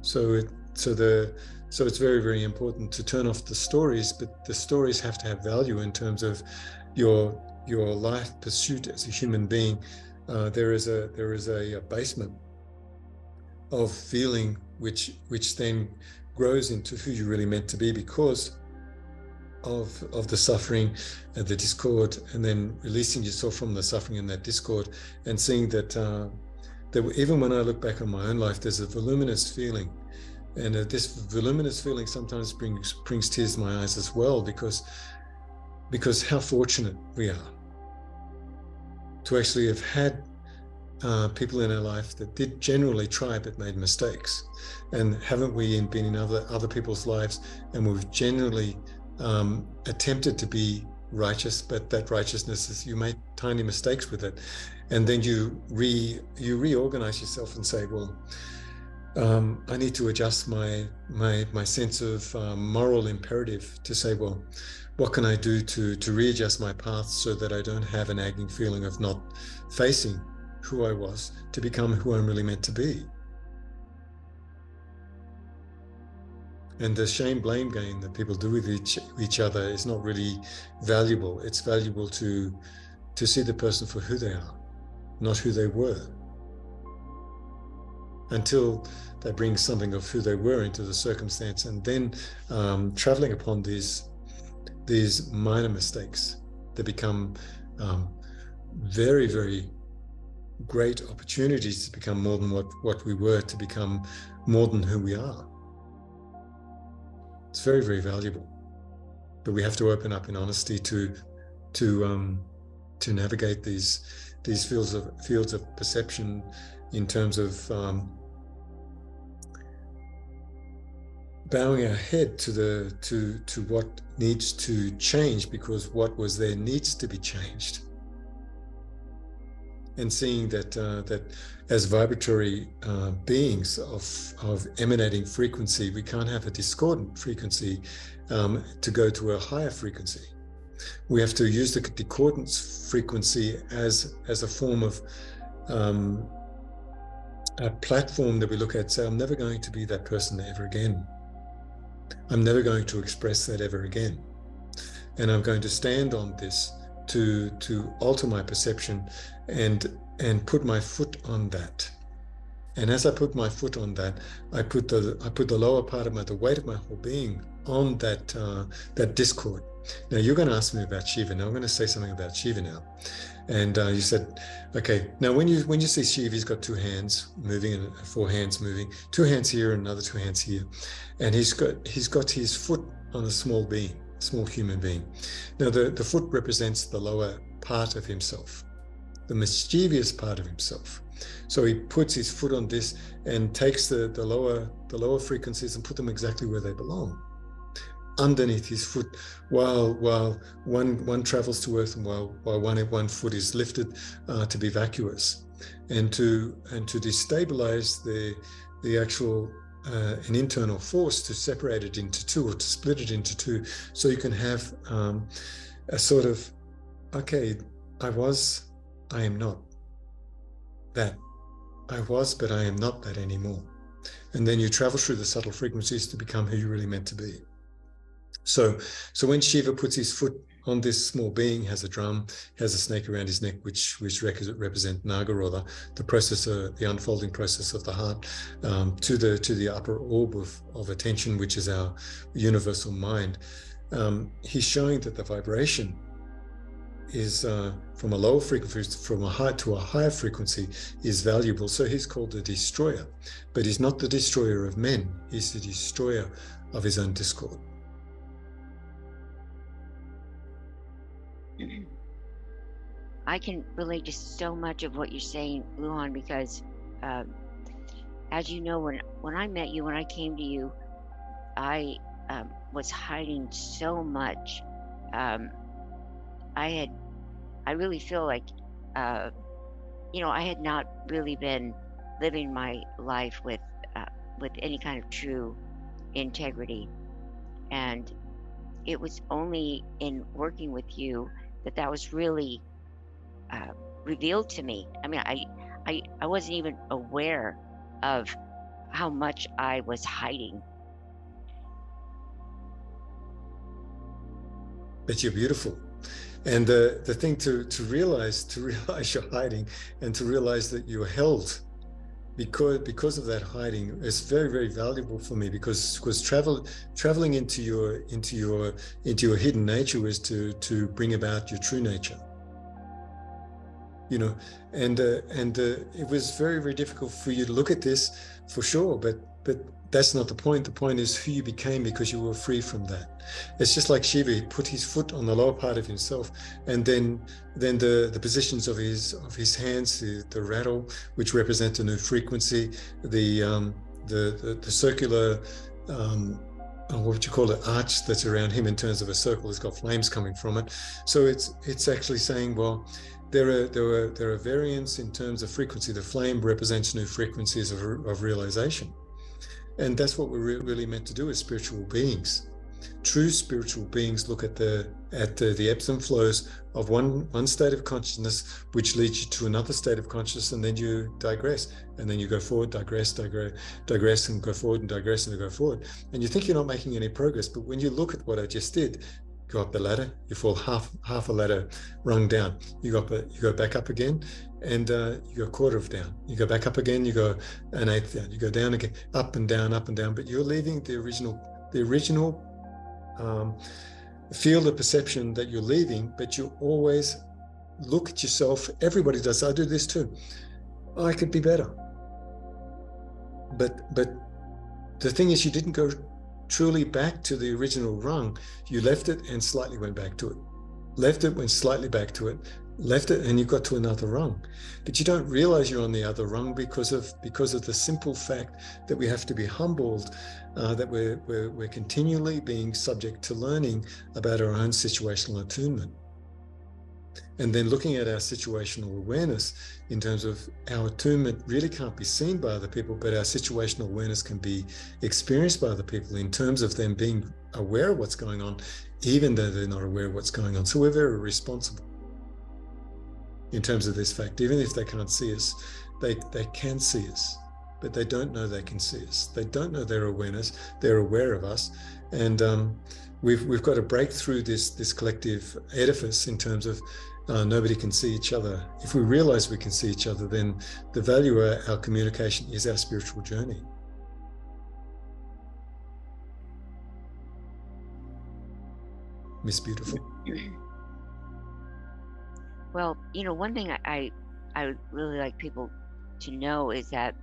So it's very, very important to turn off the stories, but the stories have to have value in terms of your life pursuit as a human being. There is a basement of feeling which then grows into who you're really meant to be, because of the suffering and the discord, and then releasing yourself from the suffering and that discord, and seeing that even when I look back on my own life, there's a voluminous feeling, and this voluminous feeling sometimes brings tears to my eyes as well, because how fortunate we are. to actually have had people in our life that did generally try but made mistakes? And haven't we been in other people's lives and we've generally attempted to be righteous, but that righteousness is, you made tiny mistakes with it, and then you reorganize yourself and say, well, I need to adjust my sense of moral imperative to say, well, what can I do to readjust my path so that I don't have an nagging feeling of not facing who I was to become who I'm really meant to be? And the shame-blame game that people do with each other is not really valuable. It's valuable to see the person for who they are, not who they were, until they bring something of who they were into the circumstance, and then traveling upon these minor mistakes that become very, very great opportunities to become more than what we were, to become more than who we are. It's very, very valuable, but we have to open up in honesty to navigate these fields of perception in terms of bowing our head to what needs to change, because what was there needs to be changed, and seeing that as vibratory beings of emanating frequency, we can't have a discordant frequency to go to a higher frequency. We have to use the discordance frequency as a form of a platform that we look at, say, I'm never going to be that person ever again. I'm never going to express that ever again. And I'm going to stand on this to alter my perception and put my foot on that. And as I put my foot on that, I put the lower part of the weight of my whole being on that discord. Now you're going to ask me about Shiva. Now I'm going to say something about Shiva now. And you said, okay, now when you see Shiva, he's got two hands moving and four hands moving, two hands here and another two hands here, and he's got his foot on a small being, small human being. Now the foot represents the lower part of himself, the mischievous part of himself. So he puts his foot on this and takes the lower frequencies and put them exactly where they belong, underneath his foot, while one travels to earth, and while one foot is lifted to be vacuous, and to destabilize the actual an internal force, to separate it into two, or to split it into two, so you can have a sort of, okay, I am not that. I was, but I am not that anymore. And then you travel through the subtle frequencies to become who you're really meant to be. So when Shiva puts his foot on this small being, has a drum, has a snake around his neck, which represent Naga, or the process, the unfolding process of the heart, to the upper orb of attention, which is our universal mind. He's showing that the vibration is from a lower frequency, from a high to a higher frequency, is valuable. So he's called the destroyer, but he's not the destroyer of men. He's the destroyer of his own discord. I can relate to so much of what you're saying, Lujan, because as you know, when I met you, when I came to you, I was hiding so much. I really feel like, I had not really been living my life with any kind of true integrity. And it was only in working with you that was really revealed to me. I mean, I wasn't even aware of how much I was hiding. But you're beautiful. And the thing to realize you're hiding, and to realize that you're held because of that hiding, is very, very valuable for me, because traveling into your hidden nature is to bring about your true nature. And it was very, very difficult for you to look at this, for sure, but That's not the point. The point is who you became because you were free from that. It's just like Shiva. He put his foot on the lower part of himself, and then the positions of his hands, the rattle, which represent a new frequency, the circular, what would you call it, arch that's around him in terms of a circle has got flames coming from it. So it's actually saying, well, there are variants in terms of frequency. The flame represents new frequencies of realization. And that's what we're really meant to do as spiritual beings. True spiritual beings look at the ebbs and flows of one state of consciousness, which leads you to another state of consciousness, and then you digress, and then you go forward, digress, and go forward, and digress, and go forward. And you think you're not making any progress, but when you look at what I just did, go up the ladder, you fall half a ladder rung down. You go back up again, and you go a quarter of down. You go back up again, you go an eighth down. You go down again, up and down, but you're leaving the original field of perception that you're leaving, but you always look at yourself. Everybody does. I do this too. Oh, I could be better. But the thing is, you didn't go truly back to the original rung. You left it and slightly went back to it. Left it, went slightly back to it. Left it, and you got to another rung. But you don't realize you're on the other rung because of the simple fact that we have to be humbled, that we're continually being subject to learning about our own situational attunement. And then looking at our situational awareness in terms of our attunement really can't be seen by other people, but our situational awareness can be experienced by other people in terms of them being aware of what's going on, even though they're not aware of what's going on. So we're very responsible in terms of this fact. Even if they can't see us, they can see us, but they don't know they can see us. They don't know their awareness. They're aware of us. And we've got to break through this collective edifice in terms of nobody can see each other. If we realize we can see each other, then the value of our communication is our spiritual journey. Miss Beautiful. Well, one thing I would really like people to know is that,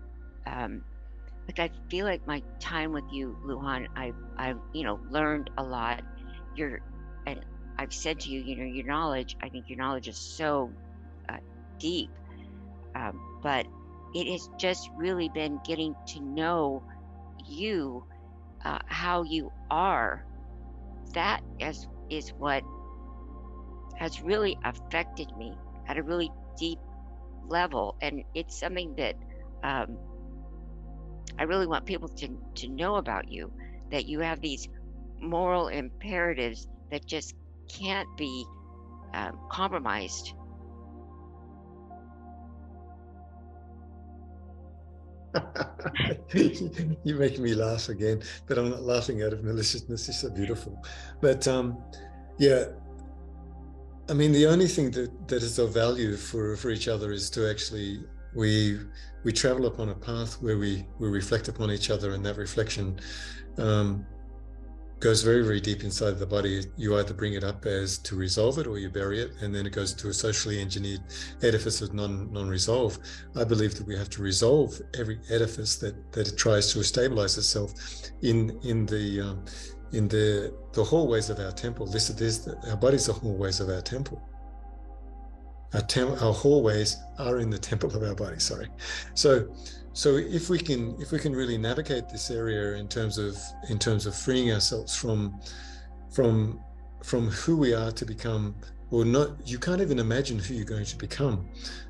like, I feel like my time with you, Lujan, I've learned a lot. And I've said to you, your knowledge. I think your knowledge is so deep, but it has just really been getting to know you, how you are. That is what has really affected me at a really deep level, and it's something that I really want people to know about you, that you have these moral imperatives that just can't be compromised. You're making me laugh again, but I'm not laughing out of maliciousness. It's so beautiful. But yeah, I mean, the only thing that is of value for each other is to actually we travel upon a path where we reflect upon each other, and that reflection goes very, very deep inside the body. You either bring it up as to resolve it, or you bury it, and then it goes to a socially engineered edifice of non-resolve. I believe that we have to resolve every edifice that it tries to stabilize itself in the hallways of our temple. Our bodies are hallways of our temple. Our hallways are in the temple of our body. Sorry. So if we can really navigate this area in terms of freeing ourselves from who we are to become, or not, you can't even imagine who you're going to become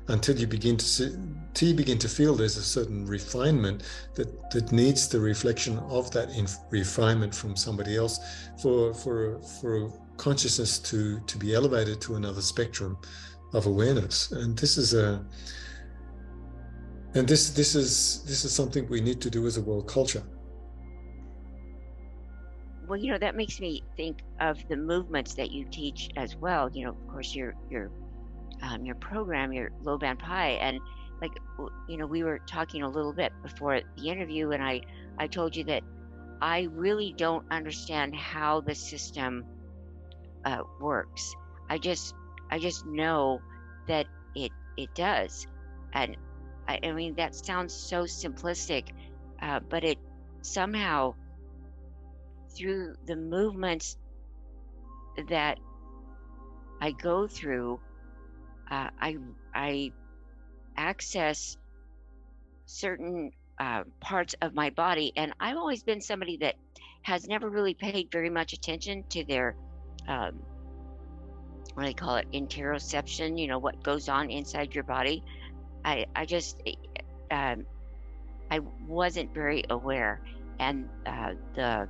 until you begin to feel there's a certain refinement that needs the reflection of that refinement from somebody else for consciousness to be elevated to another spectrum of awareness. And this is something we need to do as a world culture. Well, that makes me think of the movements that you teach as well. Of course, your program, your low band pi, and like, we were talking a little bit before the interview, and I told you that I really don't understand how the system works. I just know that it does, and I mean, that sounds so simplistic, but somehow through the movements that I go through, I access certain parts of my body. And I've always been somebody that has never really paid very much attention to their what do they call it, interoception, what goes on inside your body. I just I wasn't very aware. And the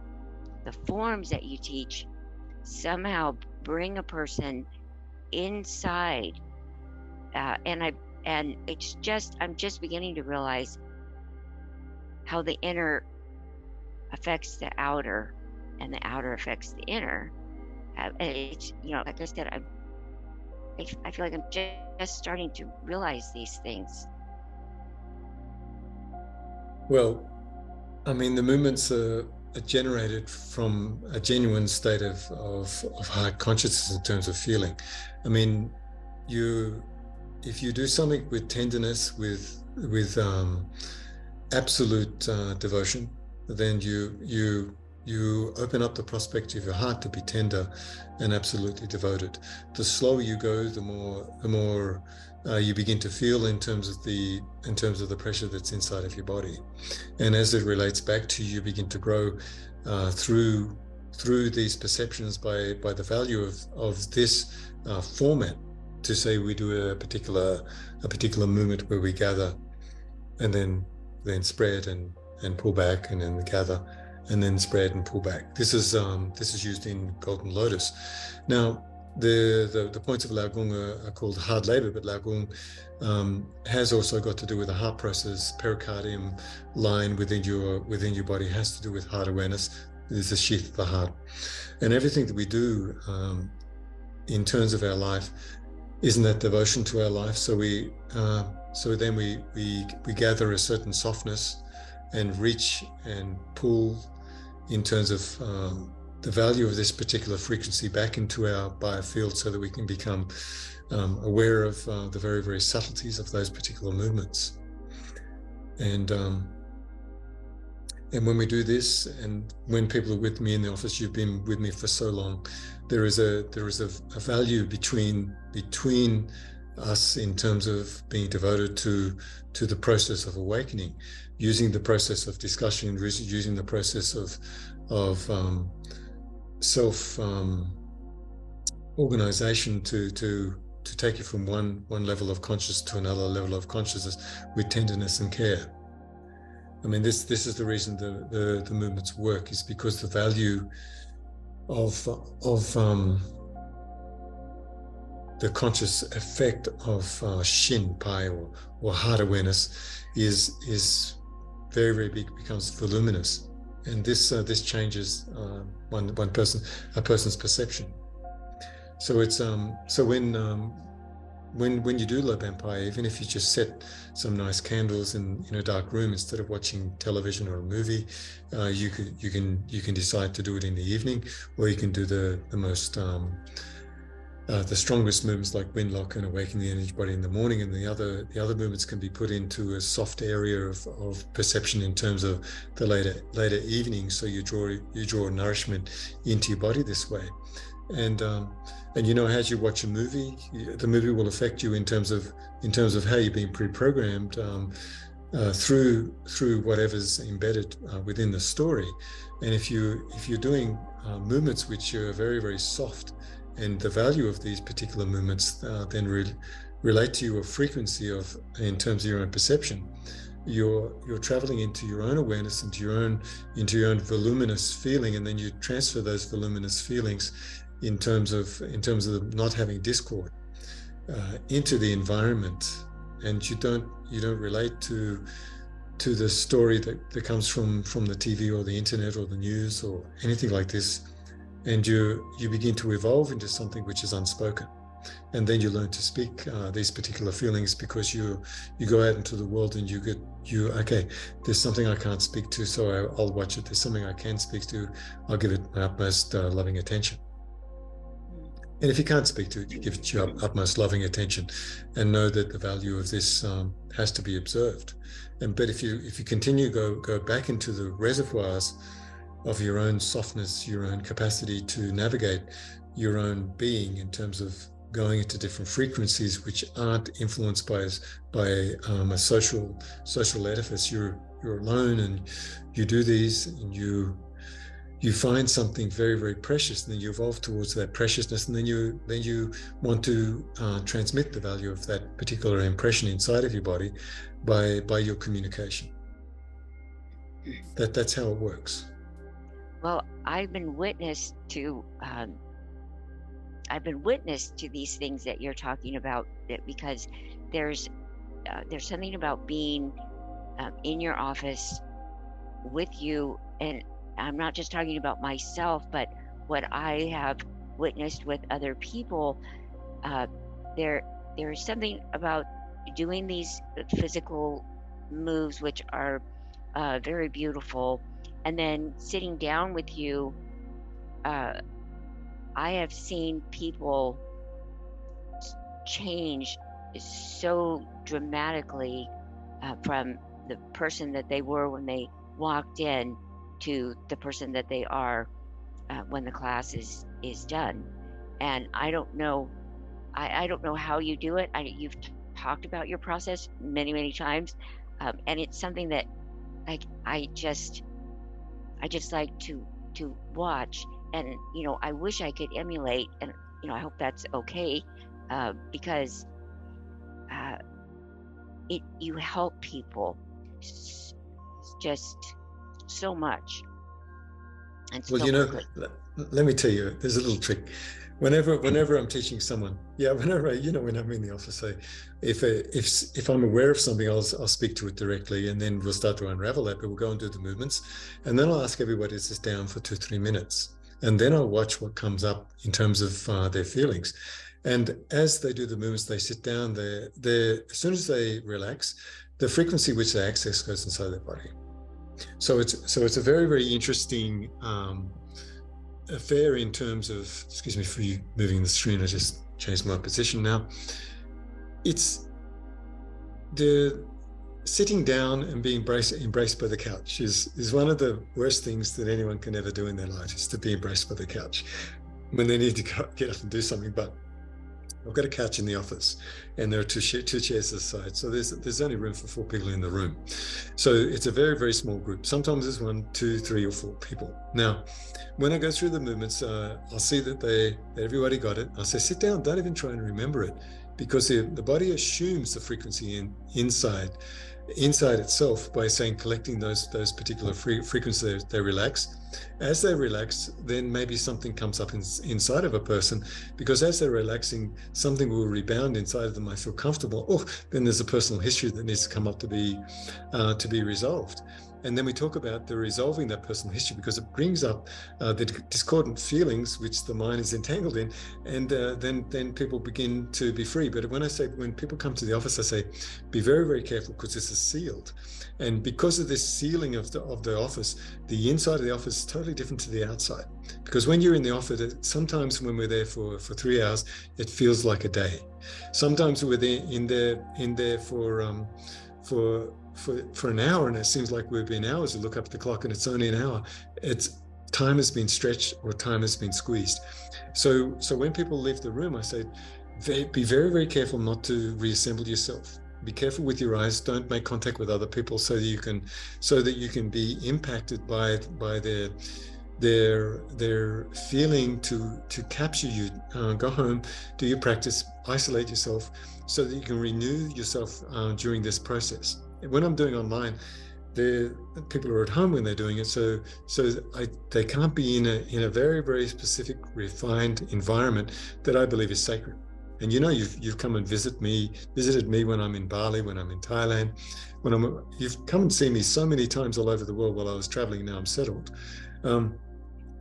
forms that you teach somehow bring a person inside, and it's just, I'm just beginning to realize how the inner affects the outer and the outer affects the inner. It's, like I said, I feel like I'm just starting to realize these things. Well, I mean, the movements are generated from a genuine state of high consciousness in terms of feeling. I mean, if you do something with tenderness, with absolute devotion, then you open up the prospect of your heart to be tender and absolutely devoted. The slower you go, the more you begin to feel in terms of the pressure that's inside of your body, and as it relates back to you, begin to grow through these perceptions by the value of this format. To say we do a particular movement where we gather, and then spread and pull back, and then gather, and then spread and pull back. This is used in Golden Lotus. Now, the points of Laogung are called hard labor, but Laogung has also got to do with the heart process. Pericardium line within your body has to do with heart awareness. There's the sheath of the heart, and everything that we do in terms of our life isn't that devotion to our life. So then we gather a certain softness and reach and pull in terms of the value of this particular frequency back into our biofield, so that we can become aware of the very, very subtleties of those particular movements. And when we do this, and when people are with me in the office, you've been with me for so long, there is a value between us in terms of being devoted to the process of awakening, using the process of discussion, using the process of self organization to take you from one level of consciousness to another level of consciousness with tenderness and care. I mean, this is the reason the movements work, is because the value of the conscious effect of Shin Pai or heart awareness is very, very big, becomes voluminous, and this changes a person's perception. So it's so when you do Loban Pai, even if you just set some nice candles in a dark room instead of watching television or a movie, you can decide to do it in the evening, or you can do the most the strongest movements like Windlock and Awaken the Energy Body in the morning, and the other movements can be put into a soft area of perception in terms of the later evening. So you draw nourishment into your body this way. And as you watch a movie, the movie will affect you in terms of how you're being pre-programmed through whatever's embedded within the story. And if you're doing movements which are very, very soft, and the value of these particular movements then relate to your frequency in terms of your own perception, you're traveling into your own awareness, into your own voluminous feeling, and then you transfer those voluminous feelings in terms of not having discord into the environment, and you don't relate to the story that comes from the TV or the internet or the news or anything like this, and you begin to evolve into something which is unspoken, and then you learn to speak these particular feelings, because you go out into the world and okay, there's something I can't speak to, so I'll watch it. There's something I can speak to, I'll give it my utmost loving attention. And if you can't speak to it, you give it your utmost loving attention, and know that the value of this has to be observed. But if you continue go back into the reservoirs of your own softness, your own capacity to navigate your own being in terms of going into different frequencies which aren't influenced by a social edifice, you're alone, and you do these, and you find something very, very precious, and then you evolve towards that preciousness, and then you want to transmit the value of that particular impression inside of your body by your communication. That's how it works. Well, I've been witness to these things that you're talking about, because there's something about being in your office with you, and I'm not just talking about myself, but what I have witnessed with other people. There's something about doing these physical moves, which are very beautiful, and then sitting down with you. I have seen people change so dramatically from the person that they were when they walked in to the person that they are when the class is done. And I don't know how you do it. You've talked about your process many, many times, and it's something that I just like to watch, and I wish I could emulate, and I hope that's okay, because you help people just so much. And well, let me tell you, there's a little trick. Whenever I'm teaching someone, whenever when I'm in the office, if I'm aware of something, I'll speak to it directly, and then we'll start to unravel that. But we'll go and do the movements, and then I'll ask everybody to sit down for 2-3 minutes, and then I'll watch what comes up in terms of their feelings. And as they do the movements, they sit down. As soon as they relax, the frequency which they access goes inside their body. So it's a very, very interesting affair in terms of, excuse me for you moving the screen, I just changed my position now. It's the sitting down and being embraced by the couch is one of the worst things that anyone can ever do in their life, is to be embraced by the couch when they need to get up and do something. But I've got a couch in the office, and there are two chairs this side. So there's only room for 4 people in the room. So it's a very, very small group. Sometimes there's 1, 2, 3, or 4 people. Now, when I go through the movements, I'll see that everybody got it. I'll say, sit down, don't even try and remember it, because the body assumes the frequency inside itself by saying, collecting those particular frequencies. They relax. As they relax, then maybe something comes up inside of a person, because as they're relaxing, something will rebound inside of them. I feel comfortable. Oh, then there's a personal history that needs to come up to be resolved. And then we talk about the resolving that personal history, because it brings up the discordant feelings which the mind is entangled in, and then people begin to be free. But when people come to the office, I say, be very, very careful, because this is sealed. And because of this sealing of the office, the inside of the office is totally different to the outside. Because when you're in the office, sometimes when we're there for 3 hours, it feels like a day. Sometimes we're in there for an hour, and it seems like we've been hours. You look up at the clock and it's only an hour. Time has been stretched, or time has been squeezed. So when people leave the room, I say, be very, very careful not to reassemble yourself. Be careful with your eyes. Don't make contact with other people, so that you can be impacted by their feeling to capture you. Go home, do your practice, isolate yourself, so that you can renew yourself during this process. When I'm doing online, the people are at home when they're doing it, so they can't be in a very, very specific, refined environment that I believe is sacred. And you've come and visited me when I'm in Bali, when I'm in Thailand, you've come and seen me so many times all over the world while I was traveling. Now I'm settled.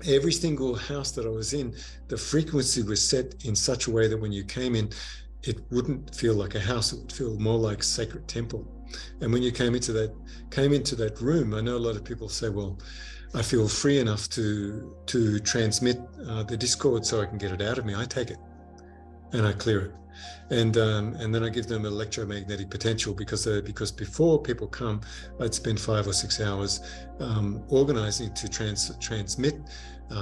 Every single house that I was in, the frequency was set in such a way that when you came in, it wouldn't feel like a house. It would feel more like a sacred temple. And when you came into that room, I know a lot of people say, well, I feel free enough to transmit the discord so I can get it out of me. I take it and I clear it. And then I give them electromagnetic potential, because before people come, I'd spend 5 or 6 hours organizing to transmit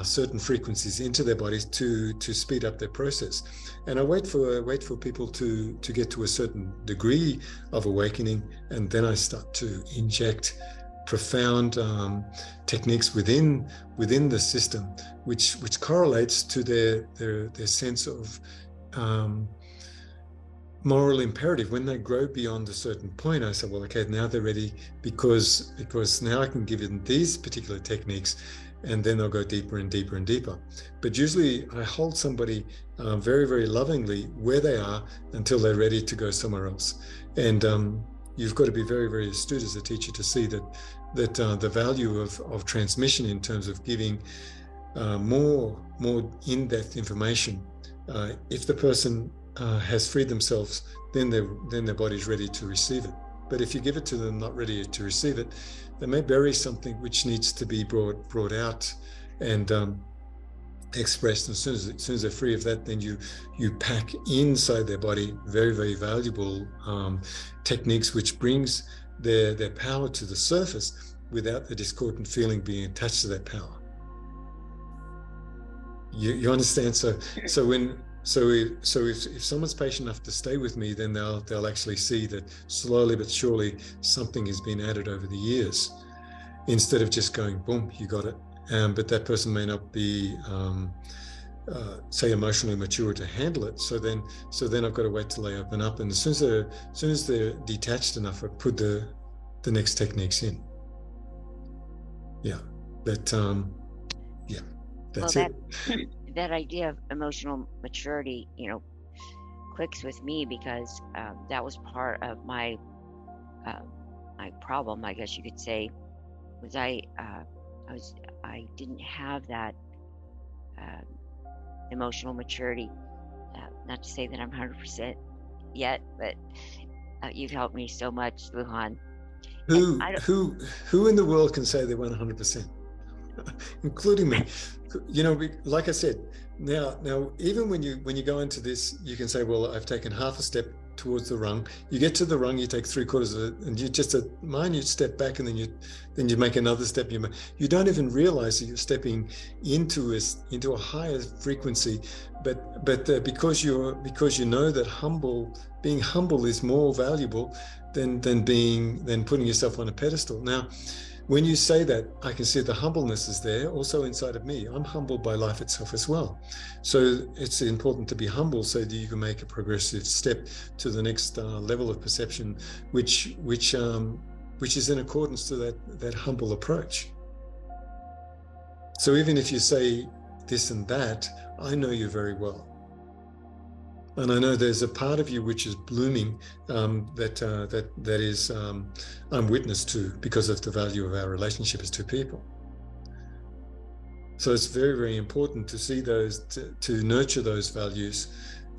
certain frequencies into their bodies to speed up their process. And I wait for people to get to a certain degree of awakening, and then I start to inject profound techniques within the system, which correlates to their sense of moral imperative. When they grow beyond a certain point, I say, well, okay, now they're ready, because now I can give them these particular techniques, and then they'll go deeper and deeper and deeper. But usually I hold somebody very, very lovingly where they are until they're ready to go somewhere else. And you've got to be very, very astute as a teacher to see that the value of transmission in terms of giving more in-depth information. If the person has freed themselves, then their body's ready to receive it. But if you give it to them not ready to receive it, they may bury something which needs to be brought out and expressed. And as soon as they're free of that, then you pack inside their body very, very valuable techniques, which brings their power to the surface without the discordant feeling being attached to that power. You understand? So if someone's patient enough to stay with me, then they'll actually see that slowly but surely something has been added over the years, instead of just going, boom, you got it. But that person may not be, say, emotionally mature to handle it. So then I've got to wait till they open up. And as soon as they're detached enough, I put the next techniques in. Yeah, that's it. That idea of emotional maturity, clicks with me, because that was part of my problem, I guess you could say, was I didn't have that emotional maturity. Not to say that I'm 100% yet, but you've helped me so much, Lujan. Who in the world can say they went 100%? Including me. Like I said, now even when you go into this, you can say, well, I've taken half a step towards the rung. You get to the rung, you take 3/4 of it, and you just you step back, and then you make another step. You don't even realize that you're stepping into a higher frequency, but because you know that being humble is more valuable than putting yourself on a pedestal. Now, when you say that, I can see the humbleness is there also inside of me. I'm humbled by life itself as well. So it's important to be humble so that you can make a progressive step to the next level of perception, which is in accordance to that humble approach. So even if you say this and that, I know you very well. And I know there's a part of you which is blooming that is I'm witness to, because of the value of our relationship as two people. So it's very, very important to see those, to nurture those values.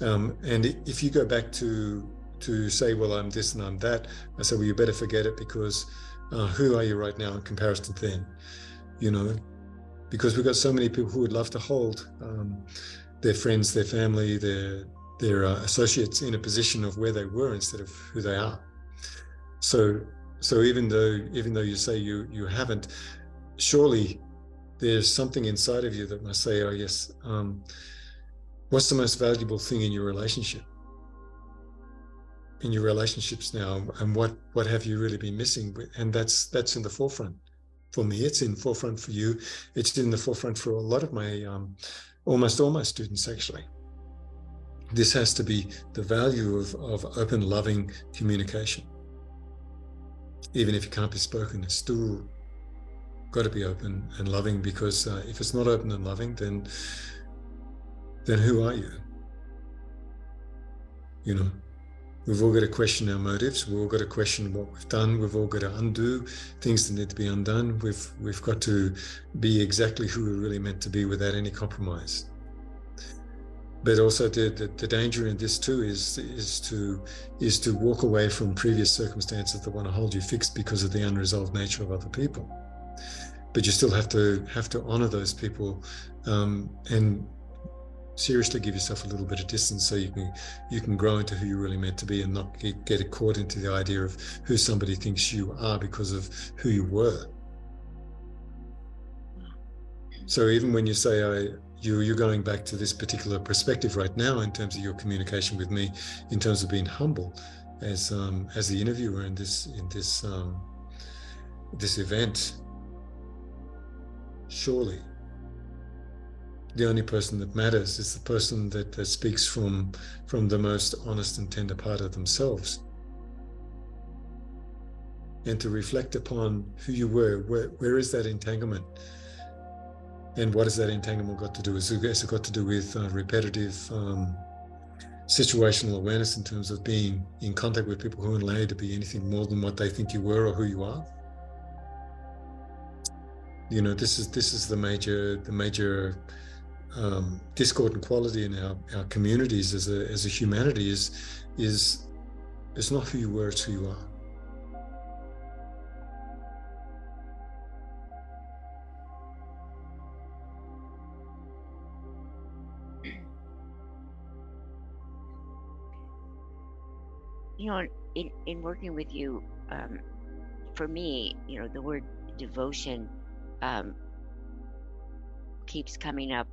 And if you go back to say, well, I'm this and I'm that, I say, well, you better forget it, because who are you right now in comparison to then? Because we've got so many people who would love to hold their friends, their family, their associates in a position of where they were instead of who they are. So even though you say you haven't, surely there's something inside of you that must say, oh yes, what's the most valuable thing in your relationship? In your relationships now, and what have you really been missing? And that's in the forefront. For me, it's in the forefront. For you, it's in the forefront for a lot of my, almost all my students, actually. This has to be the value of open, loving communication. Even if it can't be spoken, it's still got to be open and loving, because if it's not open and loving, then who are you? We've all got to question our motives. We've all got to question what we've done. We've all got to undo things that need to be undone. We've got to be exactly who we're really meant to be without any compromise. But also the danger in this too is to walk away from previous circumstances that want to hold you fixed because of the unresolved nature of other people. But you still have to honor those people, and seriously give yourself a little bit of distance so you can grow into who you're really meant to be and not get caught into the idea of who somebody thinks you are because of who you were. So even when you say you're going back to this particular perspective right now in terms of your communication with me, in terms of being humble as the interviewer in this event, surely the only person that matters is the person that speaks from the most honest and tender part of themselves. And to reflect upon who you were, where is that entanglement? And what has that entanglement got to do? Has it got to do with repetitive situational awareness in terms of being in contact with people who aren't allowed to be anything more than what they think you were or who you are? You know, this is the major discordant quality in our communities as a humanity is it's not who you were, it's who you are. You know, in working with you, for me, you know, the word devotion keeps coming up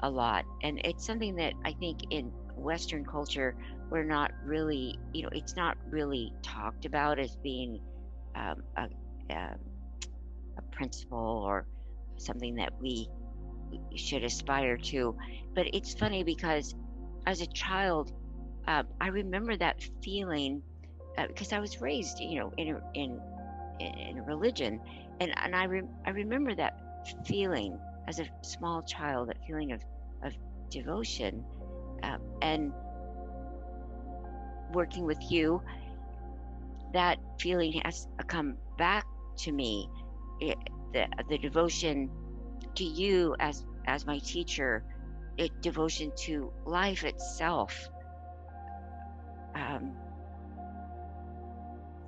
a lot, and it's something that I think in Western culture we're not really, you know, it's not really talked about as being a principle or something that we should aspire to. But it's funny because as a child, I remember that feeling because I was raised, you know, in a religion, and I remember that feeling as a small child, that feeling of devotion, and working with you, that feeling has come back to me. The devotion to you as my teacher, devotion to life itself.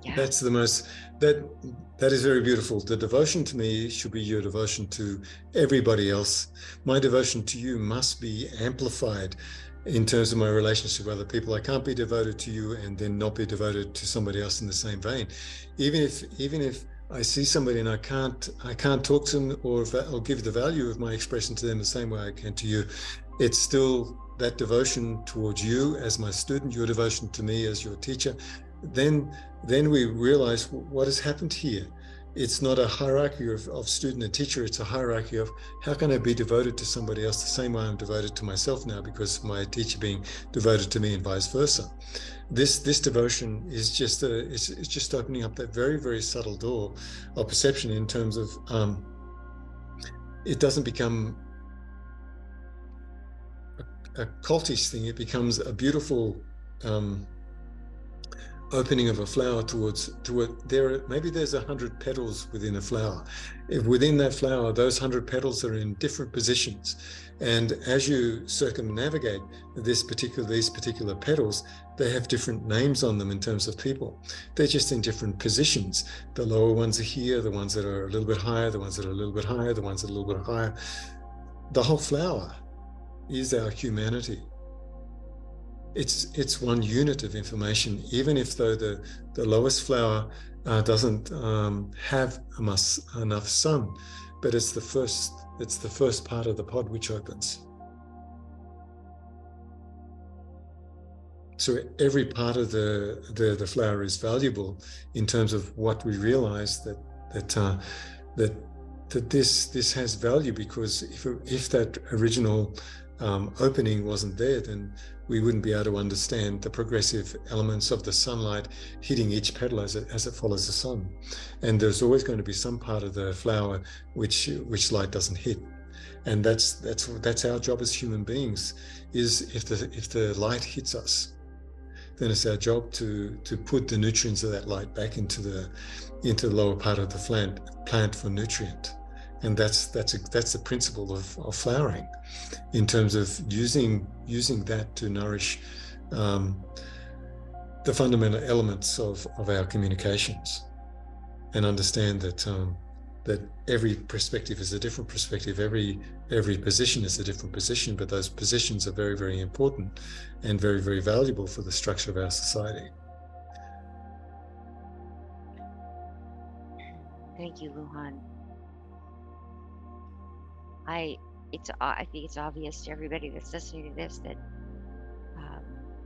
Yeah. That's the most, that is very beautiful. The devotion to me should be your devotion to everybody else. My devotion to you must be amplified in terms of my relationship with other people. I can't be devoted to you and then not be devoted to somebody else in the same vein. Even if I see somebody and I can't talk to them or give the value of my expression to them the same way I can to you, it's still that devotion towards you as my student, your devotion to me as your teacher. Then we realize what has happened here. It's not a hierarchy of student and teacher, it's a hierarchy of how can I be devoted to somebody else the same way I'm devoted to myself now because my teacher being devoted to me and vice versa. This devotion is just it's just opening up that very, very subtle door of perception in terms of it doesn't become a cultish thing, it becomes a beautiful opening of a flower towards maybe there's 100 petals within a flower. If within that flower, those 100 petals are in different positions, and as you circumnavigate these particular petals, they have different names on them in terms of people. They're just in different positions. The lower ones are here, the ones that are a little bit higher, the ones that are a little bit higher, the ones that are a little bit higher. The whole flower is our humanity. It's one unit of information, even if though the lowest flower doesn't have enough sun, but it's the first part of the pod which opens. So every part of the flower is valuable in terms of what we realize that this has value, because if that original opening wasn't there, then we wouldn't be able to understand the progressive elements of the sunlight hitting each petal as it follows the sun. And there's always going to be some part of the flower which light doesn't hit. And that's our job as human beings, is if the light hits us, then it's our job to put the nutrients of that light back into the lower part of the plant for nutrient. And that's the principle of flowering, in terms of using that to nourish the fundamental elements of our communications, and understand that that every perspective is a different perspective, every position is a different position, but those positions are very, very important and very, very valuable for the structure of our society. Thank you, Lujan. I think it's obvious to everybody that's listening to this that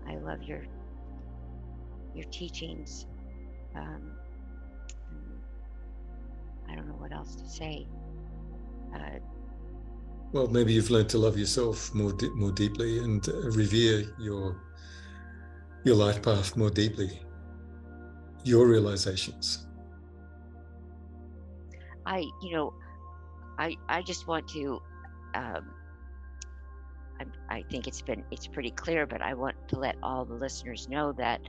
I love your teachings. I don't know what else to say. Well, maybe you've learned to love yourself more deeply and revere your life path more deeply, your realizations. I just want to. I think it's pretty clear, but I want to let all the listeners know that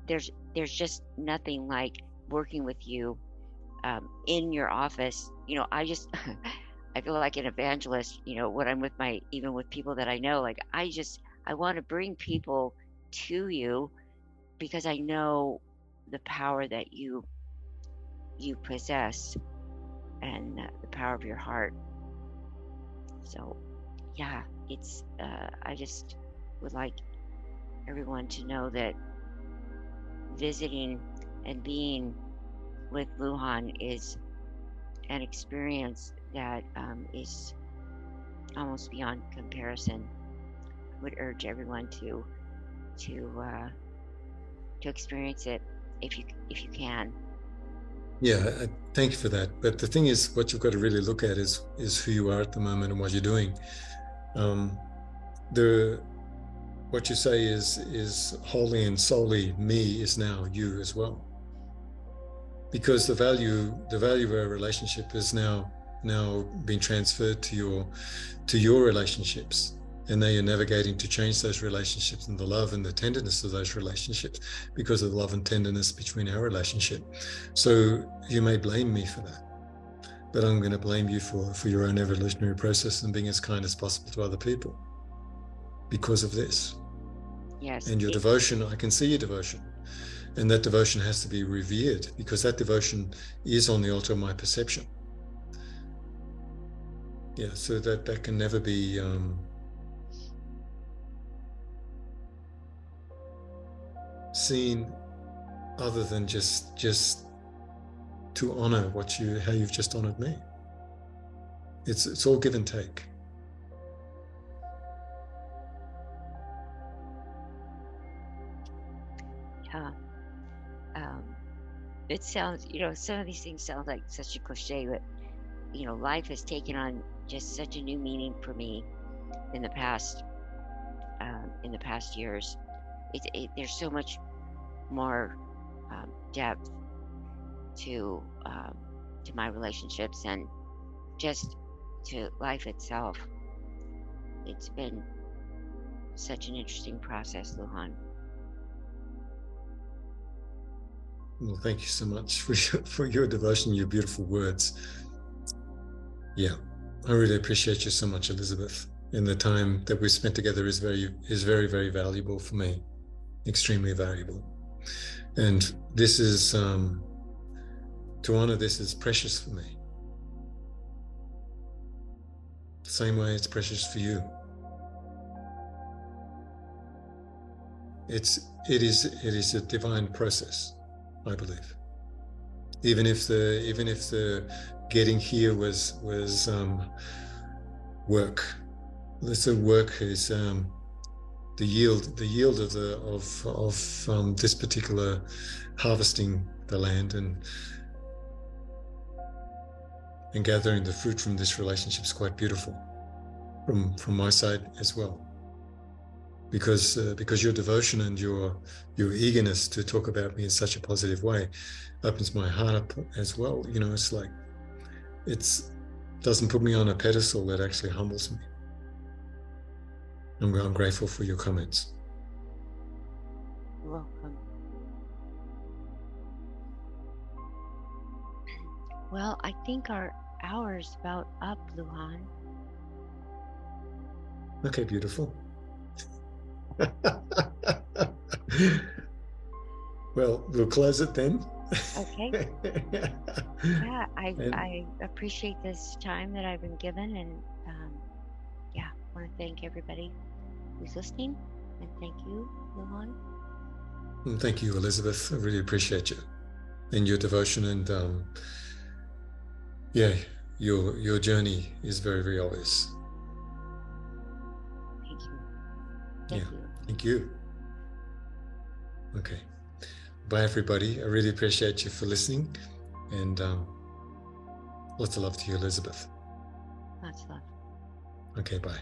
there's just nothing like working with you in your office. I feel like an evangelist, when I'm even with people that I know, like I want to bring people to you because I know the power that you possess and the power of your heart. So yeah, it's, I just would like everyone to know that visiting and being with Lujan is an experience that is almost beyond comparison. I would urge everyone to experience it if you can. Yeah, thank you for that. But the thing is, what you've got to really look at is who you are at the moment and what you're doing. What you say is wholly and solely me is now you as well. Because the value of our relationship is now being transferred to your relationships, and now you're navigating to change those relationships and the love and the tenderness of those relationships because of the love and tenderness between our relationship. So you may blame me for that, but I'm going to blame you for your own evolutionary process and being as kind as possible to other people because of this. Yes. And your devotion, I can see your devotion. And that devotion has to be revered because that devotion is on the altar of my perception. Yeah, so that can never be seen other than just to honor how you've just honored me. It's all give and take. Yeah. It sounds, some of these things sound like such a cliche, but life has taken on just such a new meaning for me in the past years. There's so much more depth to my relationships and just to life itself. It's been such an interesting process, Lujan. Well, thank you so much for your devotion, your beautiful words. Yeah, I really appreciate you so much, Elizabeth. And the time that we spent together is very, very valuable for me, extremely valuable. And this is, to honor this is precious for me. The same way it's precious for you. It is a divine process, I believe. Even if the getting here was work. So work is the yield of this particular harvesting the land and gathering the fruit from this relationship is quite beautiful from my side as well. Because your devotion and your eagerness to talk about me in such a positive way opens my heart up as well. It's like doesn't put me on a pedestal, it actually humbles me. I'm grateful for your comments. You're welcome. Well, I think our hour's about up, Lujan. Okay, beautiful. Well, we'll close it then. Okay. Yeah, And I appreciate this time that I've been given, and yeah, I want to thank everybody who's listening, and thank you, Lujan. thank you, Elizabeth. I really appreciate you and your devotion, and yeah, your journey is very, very obvious. Thank you. Yeah, Thank you. thank you. Okay, bye everybody. I really appreciate you for listening, and lots of love to you, Elizabeth. Lots of love. Okay, bye.